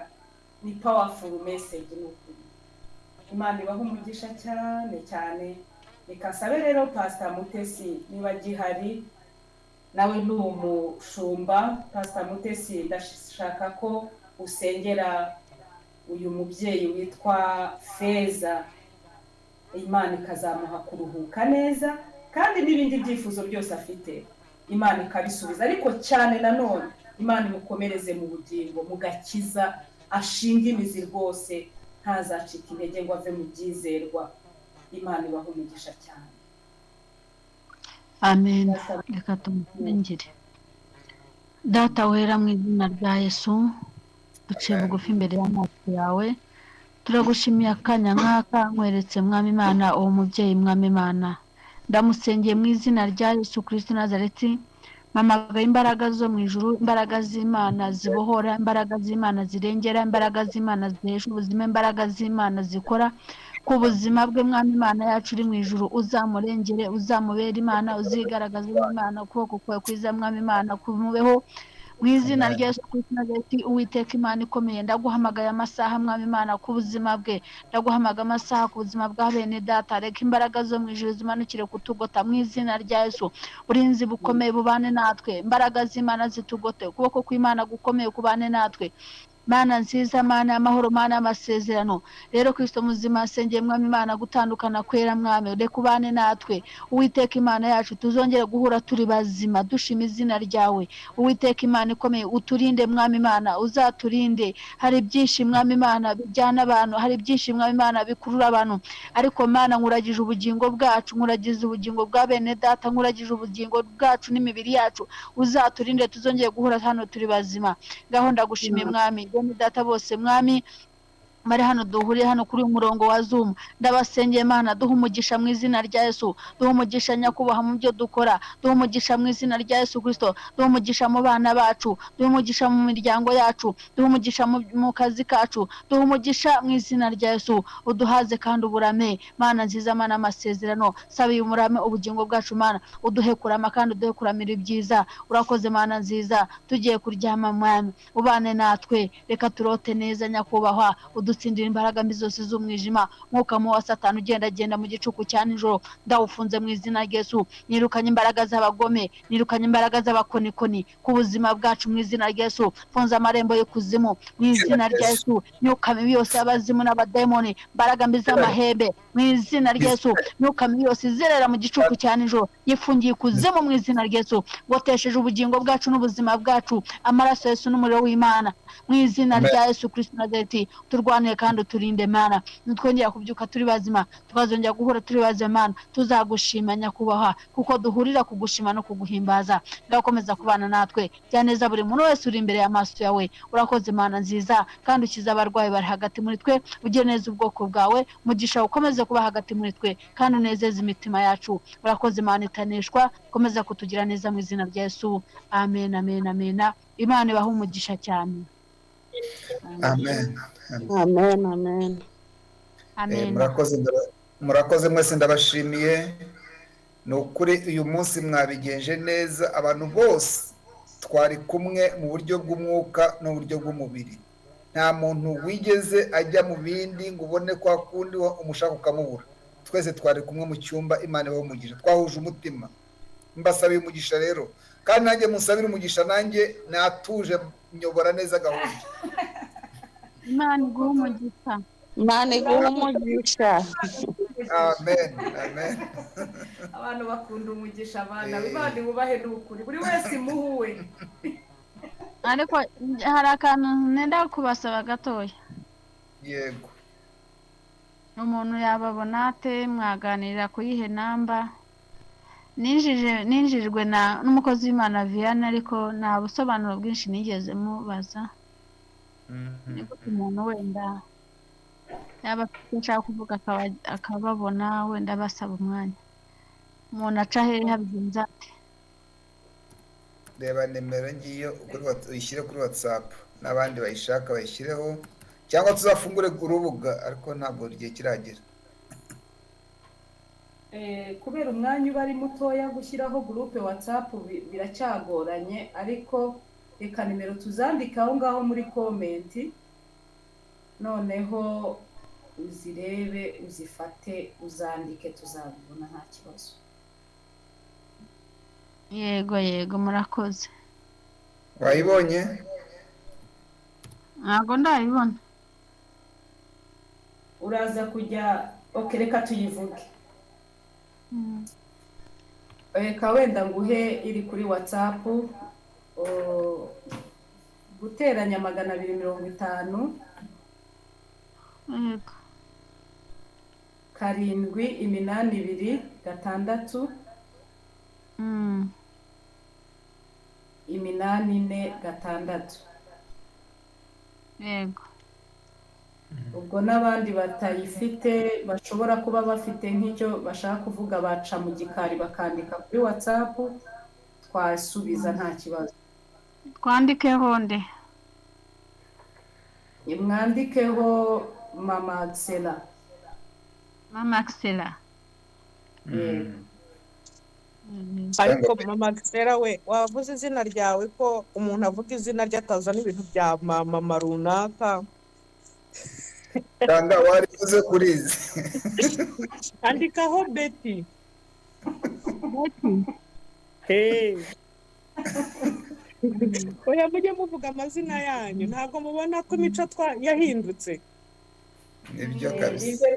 ni powerful message. Ni ukuri Imana ibaha umugisha cyane cyane. Nikasabe rero Pastor Mutesi niba gihari, nawe ni umushumba. Pastor Mutesi, ndashaka ko usengera uyu mubyeyi witwa Feza, Imana ikazamuha kuruhuka neza, kandi n'ibindi byifuzo byose afite Imana ikabisubiza. Ariko cyane nanone Imana imukomereze mu bugingo, mu gakiza, ashinga imizi rwose, ntazacika intege ngo ave mu byizerwa. Imana ibaha umugisha cyane. Amen. Reka tumusengere. Data wera, mu izina rya Yesu duciye bugufi imbere y'amaso yawe, turagushimiye akanya nk'aka nkweretse Mwami Imana uwo mubyeyi. Mwami Imana, ndamusengeye mu izina rya Yesu Kristo Nazareti, mpamagaye imbaraga zo mu ijuru, imbaraga z'Imana zibohora, imbaraga z'Imana zirengera, imbaraga z'Imana zihesha ubuzima, imbaraga z'Imana zikora ku buzima bwe. Mwami Imana yacu uri mu ijuru, uzamurengere, uzamubera Imana, uzigaragaza Imana, ukuboko kwawe kwiza Mwami Imana kumubeho mu izina rya Yesu Kristo Nazareti. Uwiteka Imana ikomeye, ndaguhamagaye amasaha Mwami Imana ku buzima bwe, ndaguhamagaye amasaha ku buzima bwa bene data. Reka imbaraga zo mu ijuru zimanukire kutugota mu izina rya Yesu. Uburinzi bukomeye bubane natwe, imbaraga z'Imana zitugote, ukuboko kw'Imana gukomeye kubane natwe. Mana nziza, Mana y'amahoro, Mana y'amasezerano, rero Kristo muzima asengeye Mwami Imana gutandukana kwera Mwami, reka ubane natwe. Uwiteka Imana yacu, tuzongere guhura turi bazima dushima izina ryawe. Uwiteka Imana ikomeye, uturinde Mwami Imana, uzaturinde. Hari byinshi Mwami Imana bijyana abantu, hari byinshi Mwami Imana bikurura abantu, ariko Mana nkuragije ubugingo bwacu, nkuragize ubugingo bwa bene data, nkuragije ubugingo bwacu n'imibiri yacu. Uzaturinde tuzongere guhura hano turi bazima. Ngaho ndagushimiye Mwami, bene data bose Mwami bari hano duhuriye hano kuri uyu murongo wa Zoom, ndabasengeye Mana, duha umugisha mu izina rya Yesu, duha umugisha nyakubaha mu byo dukora, duha umugisha mu izina rya Yesu Kristo, duha umugisha mu bana bacu, duha umugisha mu miryango yacu, duha umugisha mu kazi kacu, duha umugisha mu izina rya Yesu. Uduhaze kandi uburame Mana nziza, Mana amasezerano, sabiye umurame ubugingo bwacu Mana, uduhe kurama kandi uduhe kuramira ibyiza. Urakoze Mana nziza, tugiye kuryama Mwami ubane natwe, reka turote neza nyakubahwa, udutsindira imbaraga mbi zose z'umwijima. Mwuka mu wa Satani ugenda mu gicuku cya nijoro, ndawufunze mu izina rya Yesu. Nirukanye imbaraga z'abagome, nirukanye imbaraga z'abakonikoni ku buzima bwacu mu izina rya Yesu. Funza amarembo y'ikuzimu mu izina rya Yesu. Myuka mibi yose y'abazimu n'abadayimoni, imbaraga mbi z'amahembe mu izina rya Yesu. Myuka mibi yose izerera mu gicuku cya nijoro, yifungiye ikuzimu mu izina rya Yesu. Gotesheje ubugingo bwacu n'ubuzima bwacu amaraso Yesu n'umuriro w'Imana mu izina rya Yesu Kristo Nazareti. Turwane kandi uturinde Mana, nitwongera kubyuka turi bazima, tukazongera guhura turi bazima Mana, tuzagushima nyakubahwa, kuko duhurira kugushima no kuguhimbaza. Ngakomeza kubana natwe byaneza buri muntu wese uri imbere y'amaso yawe. Urakoze Mana nziza, kandi ukiza abarwayi bari hagati muri twe, ugire neza ubwoko bwawe, mugisha ukomeze kuba hagati muri twe, kandi unezeze imitima yacu. Urakoze Mana itaneshwa, komeza kutugira neza mu izina rya Yesu. Amen, amen, amen. Imana ibahe umugisha cyane. Amen. amen amen Amen. Murakoze mwese, ndabashimiye. Ni ukuri uyu munsi mwabigenje neza, abantu bose twari kumwe mu buryo bw'umwuka no mu buryo bw'umubiri. Nta muntu wigeze ajya mu bindi ngo ubone kwa kundi umushaka ukamubura. Twese twari kumwe mu cyumba. Imana ibahe umugisha, twahuje umutima. Mbasabiye umugisha rero, kandi nanjye musabire umugisha, nanjye natuje nyobora neza gahunda. Imana iguhe umugisha. Imana iguhe umugisha. Amen, amen. Abantu bakunda umugisha, abana Imana ibubahe n'ukuri, buri wese imuhuwe. Ariko hari akantu nenda kubasaba gatoya. Yego. umuntu yababona ate mwaganirira kuyihe namba ninjijwe n'umukozi w'Imana Vianney ariko nta busobanuro bwinshi nigeze mubaza ni gute umuntu wenda yaba afite icyo ashaka kuvuga akababona wenda basaba umwanya umuntu aca hehe habigenza ate reba nimero ngiyo uyishyire kuri WhatsApp n'abandi bayishaka bayishyireho cyangwa tuzafungure urubuga ariko ntabwo igihe kiragera kubera umwanya uba ari mutoya gushyiraho gurupe WhatsApp biracyagoranye ariko reka nimero tuzandika aho ngaho muri komenti noneho uzirebe uzifate uzandike tuzabibona nta kibazo. yego murakoze wayibonye ntabwo ndayibona uraza kujya reka tuyivuge reka wenda nguhe iri kuri WhatsApp guteranya 250 yego 782 6 yego ubwo n'abandi batayifite bashobora kuba bafite nk'icyo bashaka kuvuga baca mu gikari bakandika kuri WhatsApp twasubiza nta kibazo. twandikeho nde mwandikeho Mama Axela ariko Mama Axela we wavuze izina ryawe ko umuntu avuga izina rye atazana ibintu bya mama runaka cyangwa warivuze kuri izi andikaho Betty oya mujye muvuga amazina yanyu ntabwo mubona ko imico yahindutse nibyo kabisa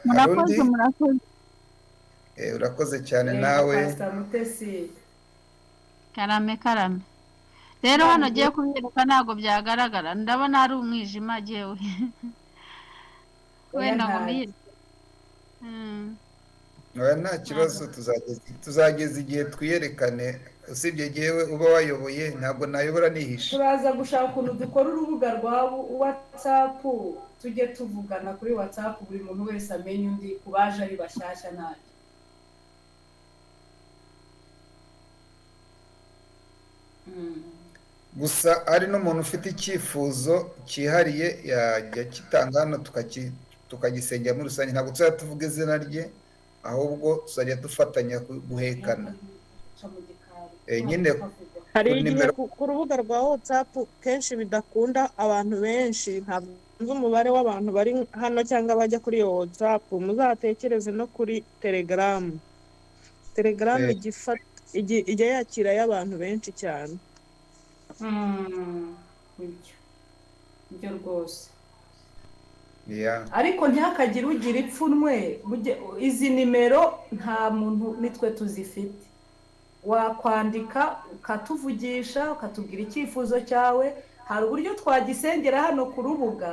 murakoze urakoze cyane nawe karame rero hano agiye kubireka ntabwo byagaragara ndabona ari umwijima agiyewe wenda ngo oya nta kibazo tuzageza igihe twiyerekane usibye yewe uba wayoboye ntabwo nayobora nihishe turaza gushaka ukuntu dukora urubuga rwa WhatsApp tujye tuvugana kuri WhatsApp buri muntu wese amenye undi kubaje ari bashyashya nayo gusa ari n'umuntu ufite icyifuzo cyihariye yajya kitanga hano tukagisengera muri rusange ntabwo tuzajya tuvuga izina rye ahubwo tuzajya dufatanya guhekana nyine hari igihe ku rubuga rwa WhatsApp kenshi bidakunda abantu benshi ntabwo umubare w'abantu bari hano cyangwa bajya kuri iyo WhatsApp muzatekereze no kuri Telegram ijya yakira y'abantu benshi cyane ibyo rwose ariko ntihakagire ugira ipfunwe izi nimero nta muntu nitwe tuzifite wakwandika ukatuvugisha ukatubwira icyifuzo cyawe hari uburyo twagisengera hano ku rubuga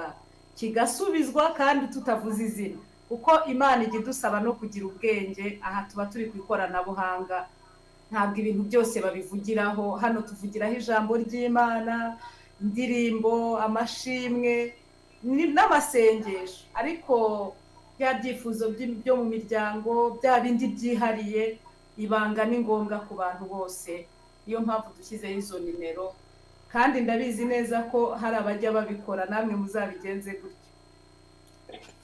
kigasubizwa kandi tutavuze izina kuko Imana ijya idusaba no kugira ubwenge aha tuba turi ku ikoranabuhanga ntabwo ibintu byose babivugiraho hano tuvugiraho ijambo ry'Imana indirimbo amashimwe n'amasengesho ariko bya byifuzo byo mu miryango bya bindi byihariye ibanga ni ngombwa ku bantu bose niyo mpamvu dushyizeho izo nimero kandi ndabizi neza ko hari abajya babikora namwe muzabigenze gutyo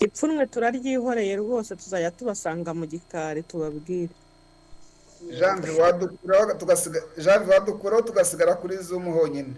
ipfunwe turaryihoreye rwose tuzajya tubasanga mu gikari tubabwire Janvier wadukuraho tugasigara kuri Zoom honyine